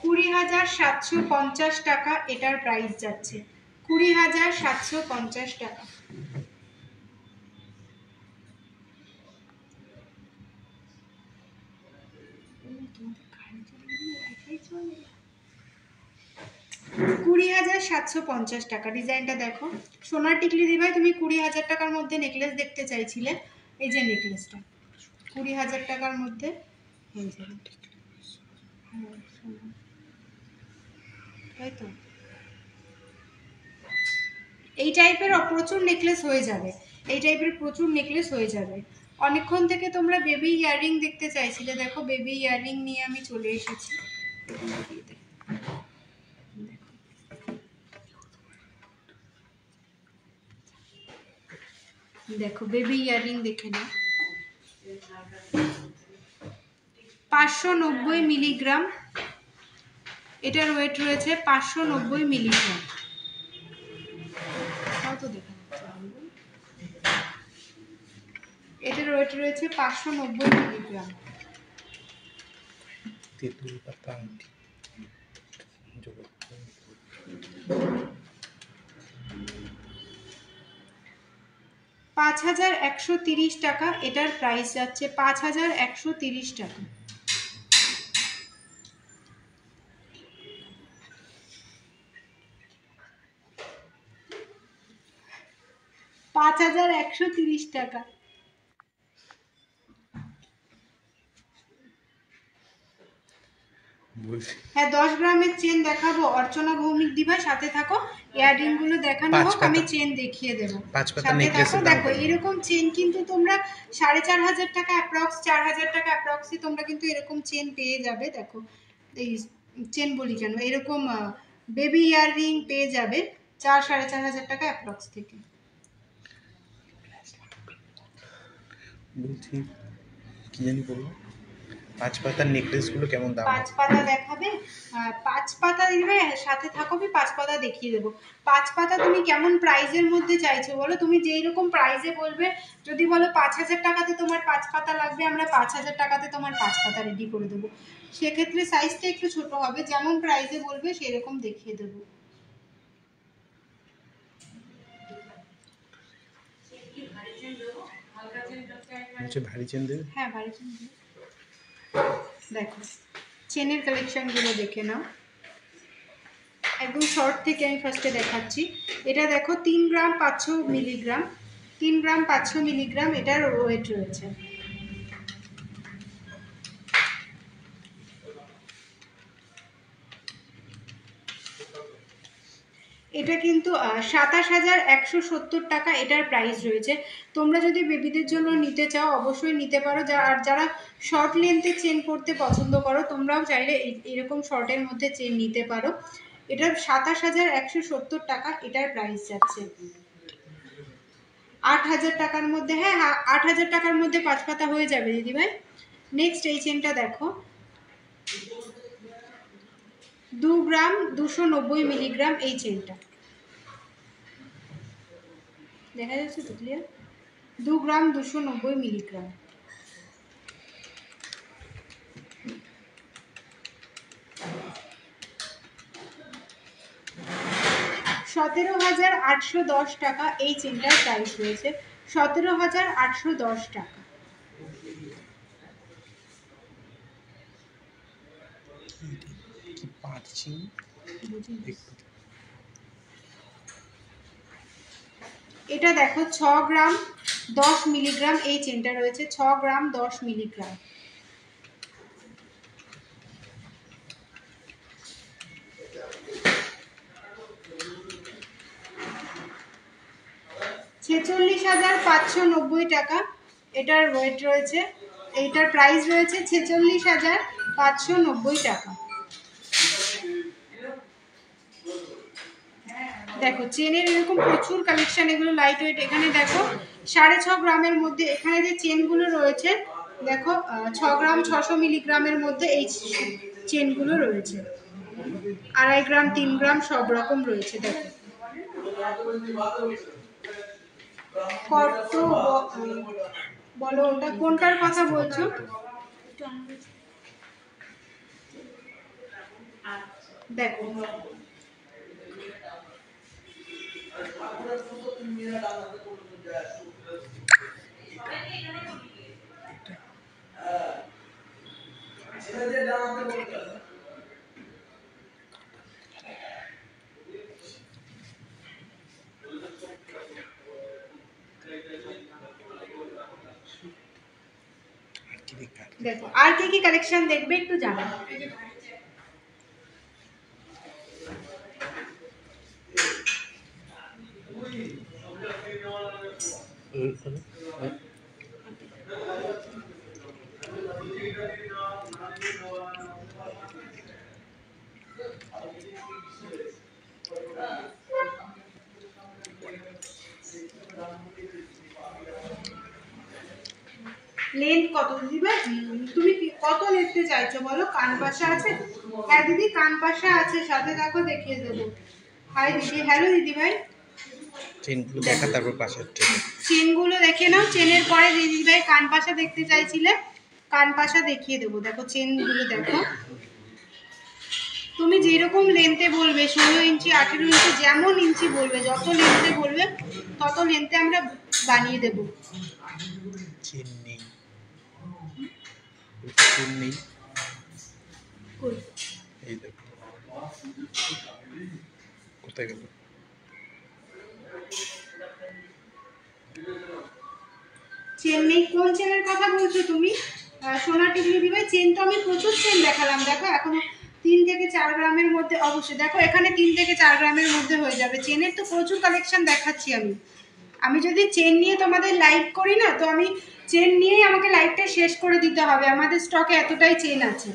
$20,750 টাকা এটার প্রাইস যাচ্ছে। 20,750 টাকা। $20,750 টাকা। ডিজাইনটা দেখো, সোনার টিকলি দিবাই, তুমি 20,000 টাকার মধ্যে নেকলেস দেখতে চাইছিলে, এই যে নেকলেসটা 20,000 টাকার মধ্যে। তাই তো, এই টাইপের প্রচুর নেকলেস হয়ে যাবে, এই টাইপের প্রচুর নেকলেস হয়ে যাবে। অনেকক্ষণ থেকে তোমরা বেবি ইয়াররিং দেখতে চাইছিলে, দেখো বেবি ইয়াররিং নিয়ে আমি চলে এসেছি। দেখো বেবি ইয়াররিং দেখে নাও, 590 মিলিগ্রাম এটার ওয়েট রয়েছে, 590 মিলিগ্রাম। কত দেখা যাচ্ছে, এটার ওয়েট রয়েছে 590 মিলিগ্রাম। তেঁতুল পাতা আংটি, 5,130 টাকা এটার প্রাইস যাচ্ছে, 5,130 টাকা। টাকা। হ্যাঁ, 10 গ্রামের চেন দেখাবো, অর্চনা ভৌমিক দিবা, সাথে থাকো। ইয়াররিং গুলো দেখানো হোক, আমি চেন দেখিয়ে দেবো। সাথে থাকো। দেখো এরকম চেন কিন্তু তোমরা 4,500 টাকা অ্যাপ্রক্স, 4,000 টাকা অ্যাপ্রক্সই তোমরা কিন্তু এরকম চেন পেয়ে যাবে। দেখো এই চেন বলি কেন, এরকম বেবি ইয়াররিং পেয়ে যাবে 4,000-4,500 টাকা অ্যাপ্রক্স থেকে। বলছি কি জানি বলবো, 5 পাতার নেকলেসগুলো কেমন দাম? 5 পাতা দেখাবে, 5 পাতা দিবে, সাথে থাকো, আমি 5 পাতা দেখিয়ে দেবো। 5 পাতা তুমি কেমন প্রাইজের মধ্যে চাইছো বলো, তুমি যেই রকম প্রাইজে বলবে। যদি বলো 5,000 টাকাতে তোমার 5 পাতা লাগবে, আমরা 5,000 টাকাতে তোমার 5 পাতা রেডি করে দেবো। সেক্ষেত্রে সাইজটা একটু ছোট হবে, যেমন প্রাইজে বলবে সেই রকম দেখিয়ে দেবো। ভারী চেন দেবে? হ্যাঁ, ভারী চেন দেবে। দেখো চেনের কালেকশনগুলো দেখে নাও, একদম শর্ট থেকে আমি ফার্স্টে দেখাচ্ছি। এটা দেখো 3 গ্রাম 500 মিলিগ্রাম, 3 গ্রাম 500 মিলিগ্রাম এটার ওয়েট রয়েছে। এটা কিন্তু 27,170 টাকা এটার প্রাইস রয়েছে। তোমরা যদি বেবিদের জন্য নিতে চাও অবশ্যই নিতে পারো, আর যারা শর্ট লেন্থে চেন পরতে পছন্দ করো তোমরাও চাইলে এরকম শর্টের মধ্যে চেন নিতে পারো। এটার 27,170 টাকা এটার প্রাইস যাচ্ছে। 8,000 টাকার মধ্যে, হ্যাঁ 8,000 টাকার মধ্যে 5 পাতা হয়ে যাবে দিদিভাই। নেক্সট এই চেনটা দেখো, 2 গ্রাম 290 মিলিগ্রাম এই চেনটা দেখা যাচ্ছে তো ক্লিয়ার, 2 গ্রাম 290 মিলিগ্রাম। $17,810 টাকা এই চেনটার প্রাইস রয়েছে, 17,810 টাকা। কি পারছি একটু। এটা দেখো 6 গ্রাম 10 মিলিগ্রাম এই চেনটা রয়েছে, 6 গ্রাম 10 মিলিগ্রাম। $46,590 টাকা এটার ওয়েট রয়েছে, এইটার প্রাইস রয়েছে 46,590 টাকা। দেখো চেনের এরকম প্রচুর কালেকশন, এগুলো লাইট ওয়েট। এখানে দেখো 6.5 গ্রামের মধ্যে এখানে যে চেনগুলো রয়েছে দেখো 6 গ্রাম 600 মিলিগ্রামের মধ্যে এই চেনগুলো রয়েছে, 2.5 গ্রাম 3 গ্রাম সব রকম রয়েছে। দেখো কত বলো, ওটা কোনটার কথা বলছো? দেখো দেখো আর কি কি কালেকশন দেখবে একটু জানাও। লেন্থ কত দিবে, তুমি কত নিতে চাইছো বলো? কান পাশা আছে? হ্যাঁ দিদি কান পাশা আছে সাথে, দেখো দেখিয়ে দেবো। হাই দিদি, হ্যালো দিদি ভাই। চেনগুলো দেখা, তারপর পাশের চেনগুলো দেখে নাও, চেনের পরে দিদি ভাই কান পাশা দেখতে চাইছিলে, কান পাশা দেখিয়ে দেবো। দেখো চেনগুলো দেখো, তুমি যেরকম লেন্থে বলবে 16 ইঞ্চি 18 ইঞ্চি যেমন ইঞ্চি বলবে, যত লেন্থে বলবে তত লেন্থে আমরা বানিয়ে দেব। চেন নেই, চেন নেই, এই দেখো কোথায় গেল? চেন নেই? কোন চেনের কথা বলছো তুমি? সোনা টিকলি দিবে চেন তো আমি প্রচুর চেন দেখালাম, দেখো এখনো 3 থেকে 4 গ্রামের মধ্যে অবশ্যই। দেখো এখানে 3 থেকে 4 গ্রামের মধ্যে হয়ে যাবে। চেনের তো প্রচুর কালেকশন দেখাচ্ছি আমি যদি চেন নিয়ে তোমাদের লাইভ করি না, তো আমি চেন নিয়েই আমাকে লাইভটা শেষ করে দিতে হবে, আমাদের স্টকে এতটাই চেন আছে।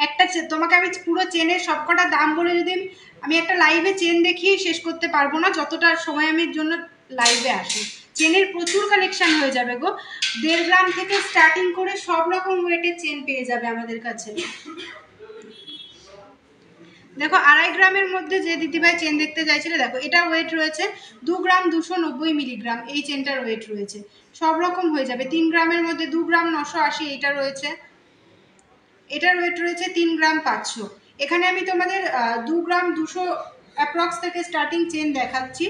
একটা তোমাকে আমি পুরো চেনের সবকটা দাম বলে যদি আমি একটা লাইভে চেন দেখিয়ে শেষ করতে পারবো না, যতটা সময় আমি জন্য লাইভে আসি। চেনের প্রচুর কালেকশন হয়ে যাবে গো, 1.5 গ্রাম থেকে স্টার্টিং করে সব রকম ওয়েটের চেন পেয়ে যাবে আমাদের কাছে। দেখো 2.5 গ্রামের মধ্যে যে দিদিভাই চেন দেখতে চাইছিলে, দেখো এটা ওয়েট রয়েছে 2 গ্রাম 290 মিলিগ্রাম, এই চেনটার ওয়েট রয়েছে। সব রকম হয়ে যাবে। 3 গ্রামের মধ্যে 2 গ্রাম 980 এটা রয়েছে, এটার ওয়েট রয়েছে 3 গ্রাম 500। এখানে আমি তোমাদের 2 গ্রাম 200 অ্যাপ্রক্স থেকে স্টার্টিং চেন দেখাচ্ছি।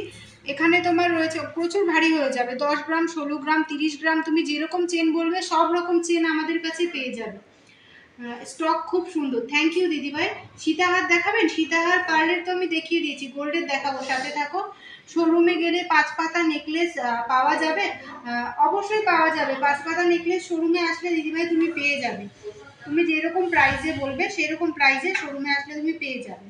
এখানে তোমার রয়েছে প্রচুর ভারী হয়ে যাবে, 10 গ্রাম 16 গ্রাম 30 গ্রাম, তুমি যেরকম চেন বলবে সব রকম চেন আমাদের কাছে পেয়ে যাবে। স্টক খুব সুন্দর। থ্যাংক ইউ দিদিভাই। সীতাহার দেখাবেন? সীতাহার পার্লের তো আমি দেখিয়ে দিয়েছি, গোল্ডের দেখাবো, সাথে থাকো। শোরুমে গেলে 5 পাতা নেকলেস পাওয়া যাবে, অবশ্যই পাওয়া যাবে। 5 পাতা নেকলেস শোরুমে আসলে দিদিভাই তুমি পেয়ে যাবে, তুমি যেরকম প্রাইসে বলবে সেরকম প্রাইসে শোরুমে আসলে তুমি পেয়ে যাবে।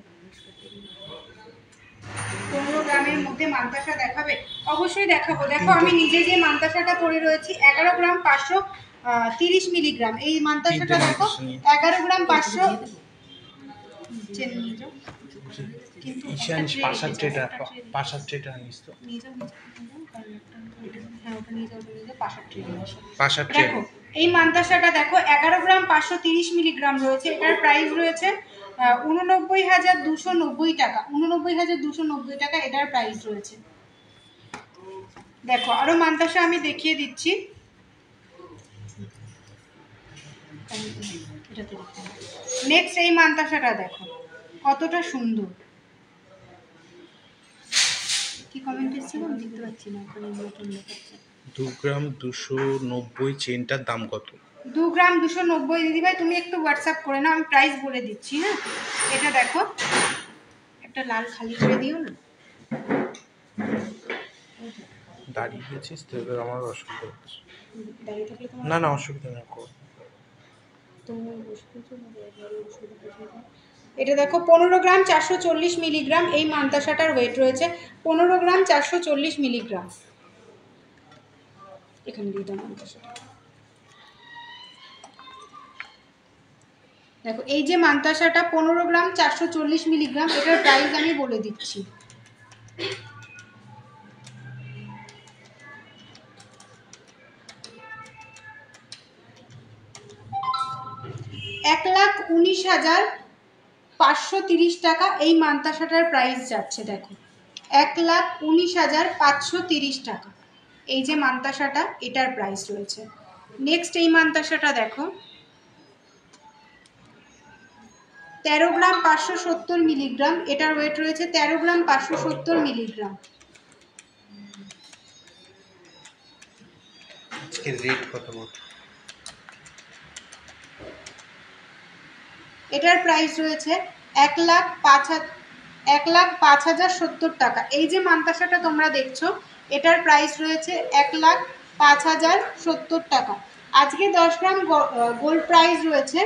15 গ্রামের মধ্যে মান্তাসা দেখাবে? অবশ্যই দেখাবো। দেখো আমি নিজে যে মান্তাসাটা পরে রয়েছি 11 গ্রাম 530 মিলিগ্রাম, এই মান্তাসাটা দেখো 11 গ্রাম 500। চেন নিয়ে যাও, কিন্তু পাশার ট্রেটা, পাশার ট্রেটা নিস তো, নিয়ে যাও। হ্যাঁ ওটা নিয়ে যাও, নিয়ে যাও পাশার ট্রে। পাশার ট্রে। দেখো এই মান্তাসাটা দেখো 11 গ্রাম 530 মিলিগ্রাম রয়েছে, এটার প্রাইস রয়েছে 89,290 টাকা। 89,290 টাকা এটার প্রাইস রয়েছে। দেখো আরো মান্তাসা আমি দেখিয়ে দিচ্ছি। নেক্সট এই মান্তাসাটা দেখো কতটা সুন্দর। কি কমেন্ট এসেছিল দেখতে পাচ্ছি না, ওখানে নতুন দেখাচ্ছে। 2 গ্রাম 290 চেনটার দাম কত? 2 গ্রাম 290 দিদিভাই, তুমি একটু হোয়াটসঅ্যাপ করে নাও, আমি প্রাইস বলে দিচ্ছি। হ্যাঁ, এটা দেখো, একটা লাল খালি করে দিও না। দাঁড়িয়ে গেছিস তো, এবার আমার অসুবিধা হচ্ছে। দাঁড়িয়ে থাকলে তোমার না না, অসুবিধা না, কর। এটা দেখো 15 গ্রাম 440 মিলিগ্রাম, এই মান্তাসাটার ওয়েট রয়েছে 15 গ্রাম 440 মিলিগ্রাম। এখানে দিয়ে দাও মান্তাসাটা। দেখো এই যে মান্তাসাটা 15 গ্রাম 440 মিলিগ্রাম, এটার প্রাইস আমি বলে দিচ্ছি। $1,19,530 টাকা এই মান্তাসাটার প্রাইস যাচ্ছে। দেখো 1,19,530 টাকা এই যে মান্তাসাটা, এটার প্রাইস রয়েছে। নেক্সট এই মান্তাসাটা দেখো 13 গ্রাম 570 মিলিগ্রাম, এটার ওয়েট রয়েছে 13 গ্রাম 570 মিলিগ্রাম। আজকে রেট কত বল? এটার প্রাইস রয়েছে 1,05,070 টাকা। এই যে মান্তাসাটা তোমরা দেখছো, এটার প্রাইস রয়েছে 1,05,070 টাকা। আজকে 10 গ্রাম গোল্ড প্রাইস রয়েছে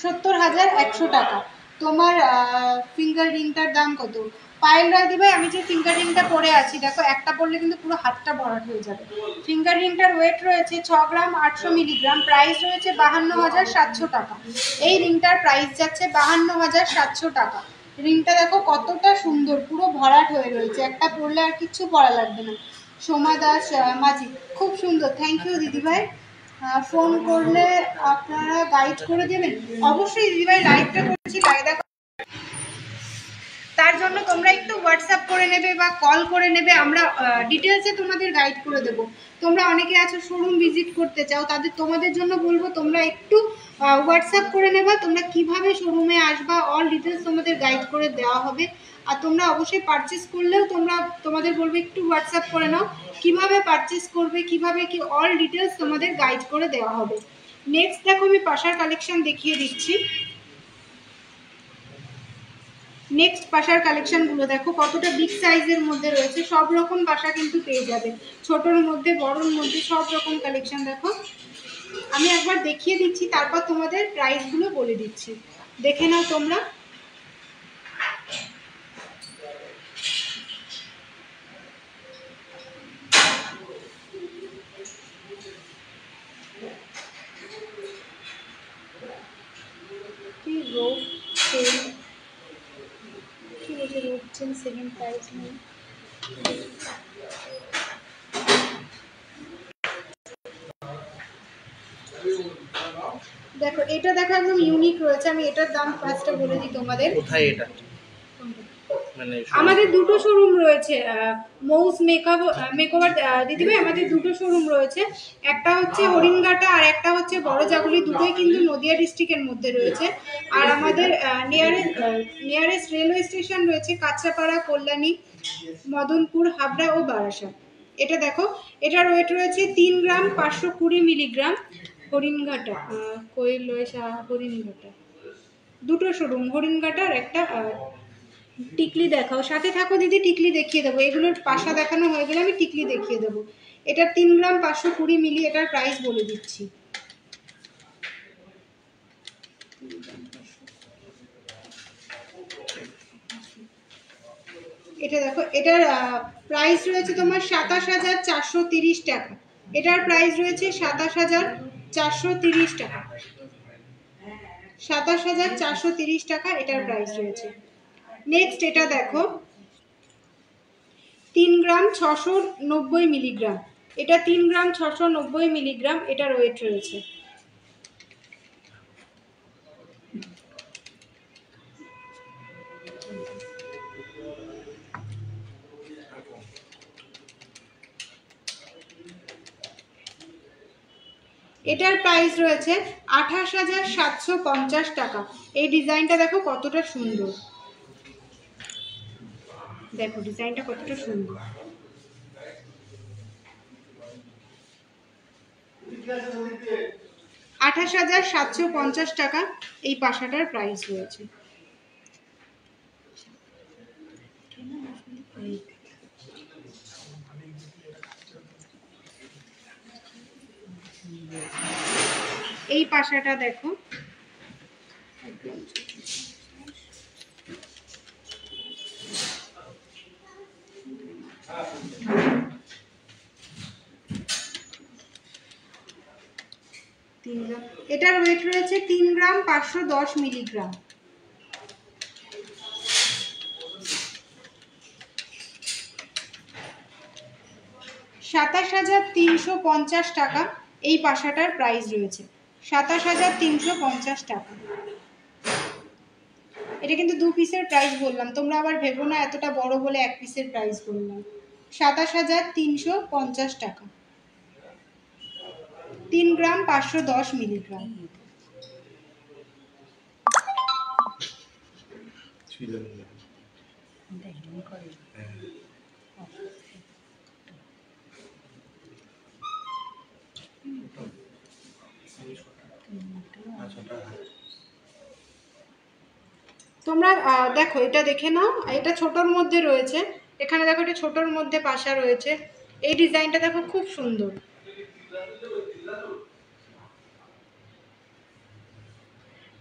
70,100 টাকা। তোমার ফিঙ্গার রিংটার দাম কত? পায়েল রায় দিভাই, আমি যে ফিঙ্গার রিংটা পরে আছি দেখো, একটা পরলে কিন্তু পুরো হাতটা ভরাট হয়ে যাবে। ফিঙ্গার রিংটার ওয়েট রয়েছে 6 গ্রাম 800 মিলিগ্রাম, প্রাইস রয়েছে 52,700 টাকা। এই রিংটার প্রাইস যাচ্ছে 52,700 টাকা। রিংটা দেখো কতটা সুন্দর, পুরো ভরাট হয়ে রয়েছে, একটা পরলে আর কিচ্ছু পরা লাগবে না। সোমা দাস মাঝি, খুব সুন্দর, থ্যাংক ইউ দিদিভাই। ফোন করলে আপনারা গাইড করে দেবেন? অবশ্যই দিদিভাই, লাইভটা করেছি, লাইভ দেখো, তার জন্য তোমরা একটু হোয়াটসঅ্যাপ করে নেবে বা কল করে নেবে, আমরা ডিটেলসে তোমাদের গাইড করে দেব। তোমরা অনেকে আছো শোরুম ভিজিট করতে চাও, তোমাদের জন্য বলবো তোমরা একটু হোয়াটসঅ্যাপ করে নেবা, তোমরা কিভাবে শোরুমে আসবা অল ডিটেলস তোমাদের গাইড করে দেওয়া হবে। আর তোমরা অবশ্যই পারচেস করলেও তোমাদের বলবো একটু হোয়াটসঅ্যাপ করে নাও, কিভাবে পারচেস করবে, কিভাবে কি, অল ডিটেলস তোমাদের গাইড করে দেওয়া হবে। নেক্সট দেখো আমি পাশার কালেকশন দেখিয়ে দিচ্ছি। নেক্সট পাশার কালেকশনগুলো দেখো কতটা বিগ সাইজের মধ্যে রয়েছে, সব রকম পাশা কিন্তু পেয়ে যাবে, ছোটর মধ্যে বড়র মধ্যে সব রকম কালেকশন। দেখো আমি একবার দেখিয়ে দিচ্ছি, তারপর তোমাদের প্রাইসগুলো বলে দিচ্ছি, দেখে নাও তোমরা। রোড সেল কি বলছে, রোড সেল সেকেন্ড প্রাইস নেই। দেখো এটা দেখো একদম ইউনিক রয়েছে, আমি এটার দাম ফার্স্টে বলে দিই তোমাদের। কোথায় এটা? মানে আমাদের দুটো শোরুম রয়েছে, মৌস মেকওভার দিদিভাই, আমাদের দুটো শোরুম রয়েছে, একটা হচ্ছে হরিণঘাটা আর একটা হচ্ছে বড়জাগুলি, দুটোই কিন্তু নদিয়া ডিস্ট্রিক্টের মধ্যে রয়েছে। আর আমাদের নিয়ারেস্ট রেলওয়ে স্টেশন রয়েছে কাঁচরাপাড়া, কল্যাণী, মদনপুর, হাবড়া ও বারাসাত। এটা দেখো, এটার ওয়েট রয়েছে 3 গ্রাম 520 মিলিগ্রাম। হরিণঘাটা হরিণঘাটা দুটো শোরুম, হরিণঘাটা আর একটা টিকলি দেখাও, সাথে থাকো দিদি, টিকলি দেখিয়ে দেবো, এগুলোর পাশা দেখানো হয়ে গেলে আমি টিকলি দেখিয়ে দেবো। এটা 3 গ্রাম 520 মিলি, এটার প্রাইস বলে দিচ্ছি। এটা দেখো, এটার প্রাইস রয়েছে তোমার 27,430 টাকা। এটার প্রাইস রয়েছে 27,430 টাকা, 27,430 টাকা এটার প্রাইস রয়েছে। নেক্সট এটা দেখো 3 গ্রাম 690 মিলিগ্রাম, এটা 3 গ্রাম 690 মিলিগ্রাম, এটার ওয়েট রয়েছে। এটার প্রাইস রয়েছে 28,750 টাকা। এই ডিজাইনটা দেখো কতটা সুন্দর, দেখো ডিজাইনটা কতটা সুন্দর। 28,750 টাকা এই পাশাটার প্রাইস রয়েছে। এই পাশাটা দেখো, এটার ওয়েট রয়েছে 3 গ্রাম 510 মিলিগ্রাম। $27,350 টাকা এই পাশাটার প্রাইস রয়েছে। 27,350 টাকা। এটা কিন্তু 2 পিসের প্রাইস বললাম, তোমরা আবার ভেবো না এতটা বড় বলে 1 পিসের প্রাইস বললাম। 27,350 টাকা, 3 গ্রাম 510 মিলিগ্রাম। তোমরা দেখো এটা দেখে নাও, এটা ছোটর মধ্যে রয়েছে, এখানে দেখো এটা ছোটর মধ্যে পাশা রয়েছে। এই ডিজাইনটা দেখো খুব সুন্দর।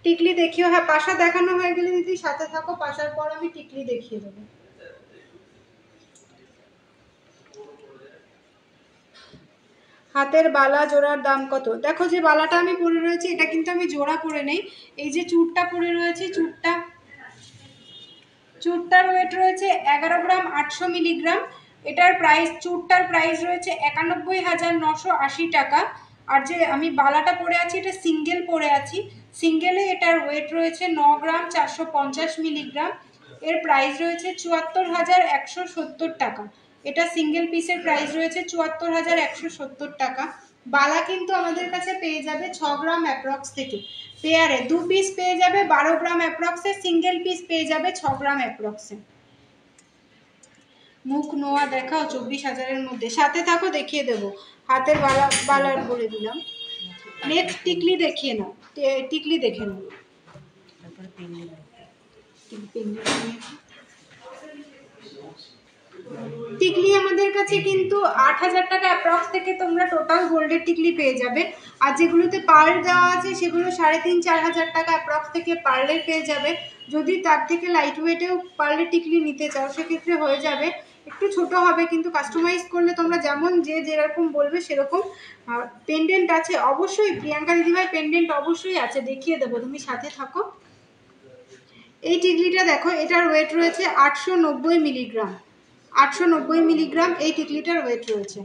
টিকলি দেখিও, হ্যাঁ পাশা দেখানো হয়ে গেলে দিদি সাথে থাকো, পাশার পর আমি টিকলি দেখিয়ে দেবো। হাতের বালা জোড়ার দাম কত? দেখো যে বালাটা আমি পরে রয়েছি এটা কিন্তু আমি জোড়া পরে নেই, এই যে চুড়টা পরে রয়েছি, চুড়টার ওয়েট রয়েছে 11 গ্রাম 800 মিলিগ্রাম। এটার প্রাইস, চুড়টার প্রাইস রয়েছে 91,980 টাকা। আর যে আমি বালাটা পরে আছি এটা সিঙ্গেল পরে আছি, সিঙ্গেলে এটার ওয়েট রয়েছে 9 গ্রাম 450 মিলিগ্রাম। এর প্রাইস রয়েছে 74,170 টাকা। এটা সিঙ্গেল পিসের প্রাইস রয়েছে 74,170 টাকা। বালা কিন্তু আমাদের কাছে পেয়ে যাবে 6 গ্রাম অ্যাপ্রক্স থেকে, পেয়ারে 2 পিস পেয়ে যাবে 12 গ্রাম অ্যাপ্রক্সে, সিঙ্গেল পিস পেয়ে যাবে 6 গ্রাম অ্যাপ্রক্সে। মুখ নোয়া দেখাও 24,000-এর মধ্যে, সাথে থাকো দেখিয়ে দেবো। হাতের বালার বলে দিলাম। নেক্সট টিকলি দেখিয়ে নাও, টিকলি দেখে নাও। টিকলি আমাদের কাছে কিন্তু 8,000 টাকা অ্যাপ্রক্স থেকে তোমরা টোটাল গোল্ডের টিকলি পেয়ে যাবে। আর যেগুলোতে পার্ল দেওয়া আছে সেগুলো 3,500-4,000 টাকা অ্যাপ্রক্স থেকে পার্লের পেয়ে যাবে। যদি তার থেকে লাইট ওয়েটেও পার্লের টিকলি নিতে চাও সেক্ষেত্রে হয়ে যাবে, একটু ছোট হবে কিন্তু কাস্টমাইজ করলে তোমরা যেমন যে যেরকম বলবে সেরকম। পেন্ডেন্ট আছে অবশ্যই, প্রিয়াঙ্কা দিদিভাই পেন্ডেন্ট অবশ্যই আছে, দেখিয়ে দেবো, তুমি সাথে থাকো। এই টিকলিটা দেখো, এটার ওয়েট রয়েছে 890 মিলিগ্রাম, 890 মিলিগ্রাম এই টিকলিটার ওয়েট রয়েছে।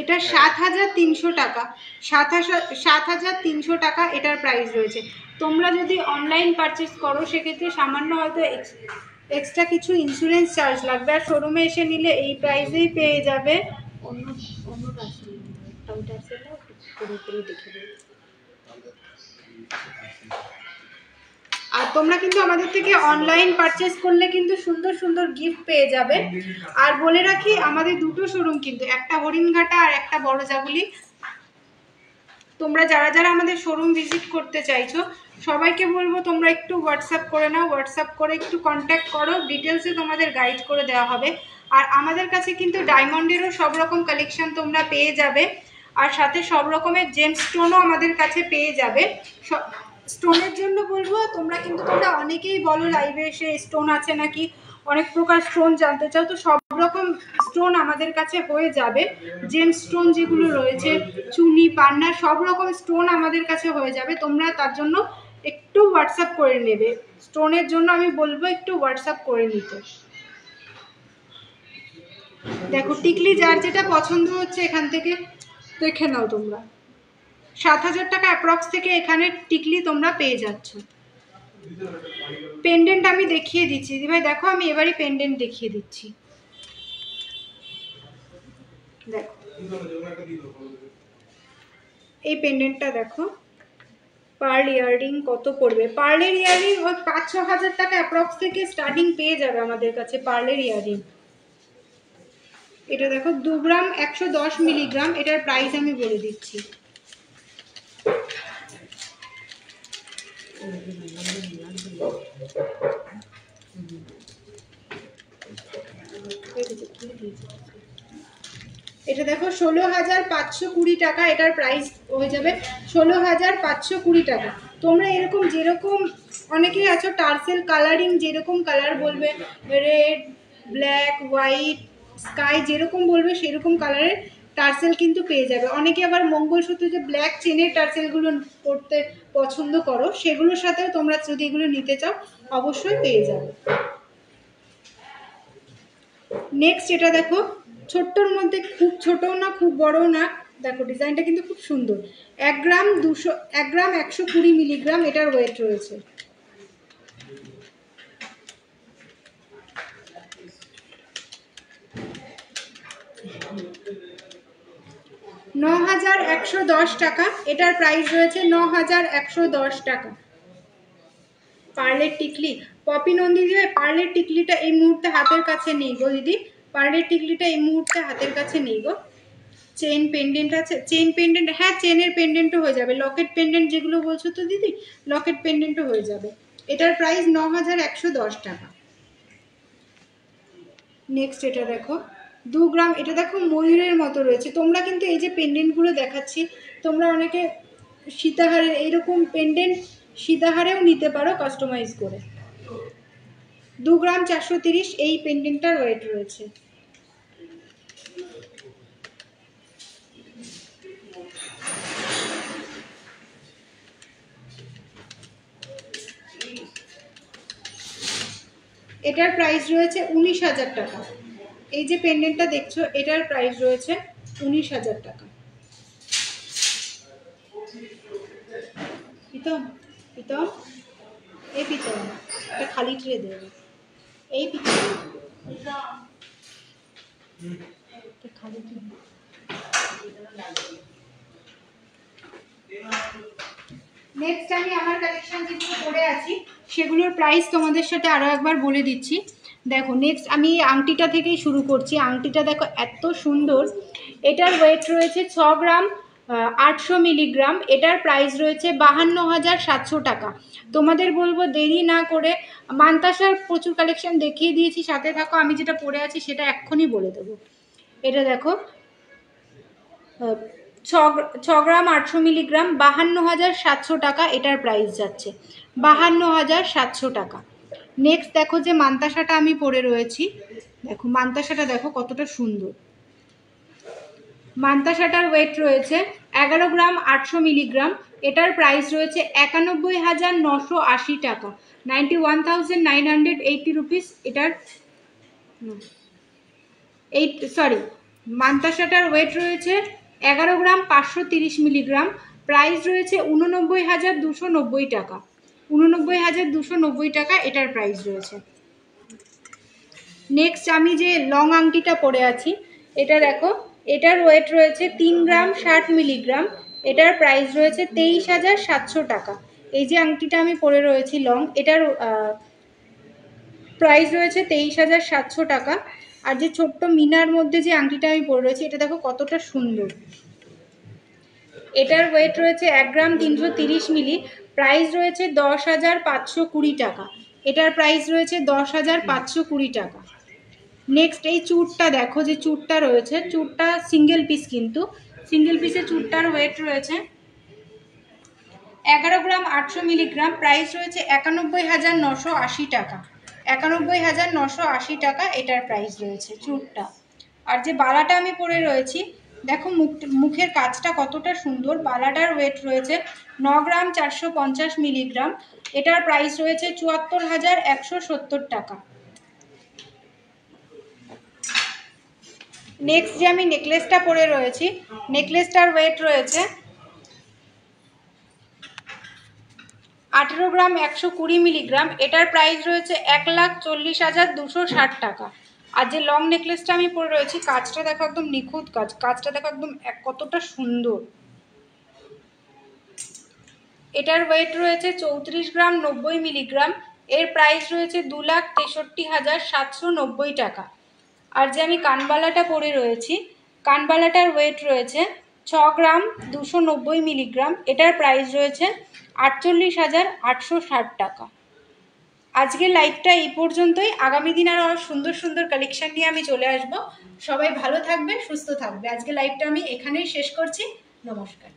এটা 7,300 টাকা, 7,300 টাকা এটার প্রাইস রয়েছে। তোমরা যদি অনলাইন পারচেস করো সেক্ষেত্রে সামান্য হয়তো এক্সট্রা কিছু ইন্স্যুরেন্স চার্জ লাগবে, আর শোরুমে এসে নিলে এই প্রাইসেই পেয়ে যাবে। আর তোমরা কিন্তু আমাদের থেকে অনলাইন পারচেস করলে কিন্তু সুন্দর সুন্দর গিফট পেয়ে যাবে। আর বলে রাখি আমাদের দুটো শোরুম কিন্তু, একটা হরিণঘাটা আর একটা বড়জাগুলি। তোমরা যারা যারা আমাদের শোরুম ভিজিট করতে চাইছো সবাইকে বলবো তোমরা একটু হোয়াটসঅ্যাপ করে নাও, হোয়াটসঅ্যাপ করে একটু কন্ট্যাক্ট করো, ডিটেলসে তোমাদের গাইড করে দেওয়া হবে। আর আমাদের কাছে কিন্তু ডায়মন্ডেরও সব রকম কালেকশন তোমরা পেয়ে যাবে, আর সাথে সব রকমের জেম স্টোনও আমাদের কাছে পেয়ে যাবে। স্টোনের জন্য বলবো তোমরা অনেকেই বলো লাইভে এসে স্টোন আছে নাকি, অনেক প্রকার স্টোন জানতে চাও, তো সব রকম স্টোন আমাদের কাছে হয়ে যাবে। জেম স্টোন যেগুলো রয়েছে, চুনি পান্না, সব রকম স্টোন আমাদের কাছে হয়ে যাবে। তোমরা তার জন্য একটু হোয়াটসঅ্যাপ করে নেবে, স্টোনের জন্য আমি বলবো একটু হোয়াটসঅ্যাপ করে নিতে। দেখো টিকলি যার যেটা পছন্দ হচ্ছে এখান থেকে দেখে নাও তোমরা। 7,000 টাকা অ্যাপ্রক্স থেকে এখানে টিকলি তোমরা পেয়ে যাচ্ছ। পেন্ডেন্ট আমি দেখিয়ে দিচ্ছি দিদি ভাই, দেখো আমি এবারই পেন্ডেন্ট দেখিয়ে দিচ্ছি। দেখো এই পেন্ডেন্টটা দেখো, পার্ল ইয়াররিং কত পড়বে? পার্লের ইয়াররিং ওই 5-6 হাজার টাকা অ্যাপ্রক্স থেকে স্টার্টিং পেয়ে যাবে আমাদের কাছে পার্লের ইয়াররিং। এটা দেখো 2 গ্রাম 110 মিলিগ্রাম, এটার প্রাইস আমি বলে দিচ্ছি। এটা দেখো 16,520 টাকা, এটার প্রাইস হয়ে যাবে 16,520 টাকা। তোমরা এরকম যেরকম অনেকেই আছো টার্সেল কালারিং, যেরকম কালার বলবে, রেড, ব্ল্যাক, হোয়াইট, স্কাই, যেরকম বলবে সেরকম কালারের টার্সেল কিন্তু পেয়ে যাবে। অনেকে আবার মঙ্গলসূত্রে যে ব্ল্যাক চেনের টার্সেলগুলো পরতে পছন্দ করো, সেগুলোর সাথেও তোমরা যদি এগুলো নিতে চাও অবশ্যই পেয়ে যাবে। নেক্সট এটা দেখো, ছোট্টর মধ্যে, খুব ছোটও না খুব বড়ও না, দেখো ডিজাইনটা কিন্তু খুব সুন্দর। 1 গ্রাম 120 মিলিগ্রাম এটার ওয়েট রয়েছে। $9,110 টাকা, এটার প্রাইস রয়েছে 9,110 টাকা। পার্লের টিকলি, পপি নন্দী দিবে, পার্লের টিকলিটা এই মুহূর্তে হাতের কাছে নেই গো দিদি, পার্লের টিকলিটা এই মুহূর্তে হাতের কাছে নেই গো। চেন পেন্ডেন্ট আছে, চেন পেন্ডেন্ট, হ্যাঁ চেনের পেন্ডেন্টও হয়ে যাবে। লকেট পেন্ডেন্ট যেগুলো বলছো তো দিদি, লকেট পেন্ডেন্টও হয়ে যাবে। এটার প্রাইস 9,110 টাকা। নেক্সট এটা দেখো 2 গ্রাম, এটা দেখো ময়ূরের মতো রয়েছে। তোমরা কিন্তু এই যে পেন্ডেন্টগুলো দেখাচ্ছি, তোমরা অনেকে সীতাহারের এইরকম পেন্ডেন্ট সীতাহারেও নিতে পারো কাস্টমাইজ করে। 2 গ্রাম 430 এই পেন্ডেন্টটার ওয়েট রয়েছে। এটার প্রাইস রয়েছে 19,000 টাকা। এই যে পেন্ডেন্টটা দেখছো, এটার প্রাইস রয়েছে 19,000 টাকা। প্রীতম, প্রীতম, এই প্রীতম, এটা খালি ট্রে দেবে। এই প্রীতম, খালি ট্রে। নেক্সট আমি আমার কালেকশন যেগুলো পরে আছি সেগুলোর প্রাইস তোমাদের সাথে আরও একবার বলে দিচ্ছি। দেখো নেক্সট আমি আংটিটা থেকেই শুরু করছি। আংটিটা দেখো এত সুন্দর, এটার ওয়েট রয়েছে 6 গ্রাম 800 মিলিগ্রাম, এটার প্রাইস রয়েছে 52,700 টাকা। তোমাদের বলবো দেরি না করে, মান্তাসার প্রচুর কালেকশন দেখিয়ে দিয়েছি, সাথে থাকো, আমি যেটা পরে আছি সেটা এক্ষুনি বলে দেবো। এটা দেখো 6 গ্রাম 800 মিলিগ্রাম, 52,700 টাকা এটার প্রাইস যাচ্ছে, 52,700 টাকা। নেক্সট দেখো যে মান্তাসাটা আমি পরে রয়েছি, দেখো মান্তাসাটা দেখো কতটা সুন্দর। মান্তাসাটার ওয়েট রয়েছে 11 গ্রাম 800 মিলিগ্রাম, এটার প্রাইস রয়েছে 91,980 টাকা, 91,980 রুপিস। এটার মান্তাসাটার ওয়েট রয়েছে 11 গ্রাম 530 মিলিগ্রাম, প্রাইস রয়েছে 89,290 টাকা, 89,290 টাকা এটার প্রাইস রয়েছে। নেক্সট আমি যে লং আংটিটা পরে আছি, এটা দেখো, এটার ওয়েট রয়েছে 3 গ্রাম 60 মিলিগ্রাম, এটার প্রাইস রয়েছে 23,700 টাকা। এই যে আংটিটা আমি পরে রয়েছি লং, এটার প্রাইস রয়েছে 23,700 টাকা। আর যে ছোট্ট মিনার মধ্যে যে আংটিটা আমি পরে রয়েছি, এটা দেখো কতটা সুন্দর। এটার ওয়েট রয়েছে 1 গ্রাম 330 মিলি, প্রাইস রয়েছে 10,520 টাকা, এটার প্রাইস রয়েছে 10,520 টাকা। নেক্সট এই চুড়টা দেখো, যে চুড়টা রয়েছে, চুড়টা সিঙ্গেল পিস, কিন্তু সিঙ্গেল পিসের চুড়টার ওয়েট রয়েছে 11 গ্রাম 800 মিলিগ্রাম, প্রাইস রয়েছে 91,980 টাকা, 91,980 টাকা এটার প্রাইস রয়েছে চুড়টা। আর যে বালাটা আমি পরে রয়েছি, দেখো মুখের কাজটা কতটা সুন্দর। বালাটার ওয়েট রয়েছে 9 গ্রাম 450 মিলিগ্রাম, এটার প্রাইস রয়েছে 74,170 টাকা। নেক্সট যে আমি নেকলেসটা পরে রয়েছি, নেকলেসটার ওয়েট রয়েছে 18 গ্রাম 120 মিলিগ্রাম, এটার প্রাইস রয়েছে 1,40,260 টাকা, আর যে লং নেকলেসটা আমি পরে রয়েছি, কাজটা দেখো একদম নিখুঁত কাজ, কাজটা দেখো একদম কতটা সুন্দর। এটার ওয়েট রয়েছে 34 গ্রাম 90 মিলিগ্রাম। এর প্রাইস রয়েছে 2,63,790 টাকা। আর যে আমি কানবালাটা পরে রয়েছি, কানবালাটার ওয়েট রয়েছে 6 গ্রাম 290 মিলিগ্রাম। এটার প্রাইস রয়েছে 48,860 টাকা। আজকের লাইভটা এই পর্যন্তই। আগামী দিন আরও সুন্দর সুন্দর কালেকশন নিয়ে আমি চলে আসব। সবাই ভালো থাকবে, সুস্থ থাকবে। আজকে লাইভটা আমি এখানেই শেষ করছি। নমস্কার।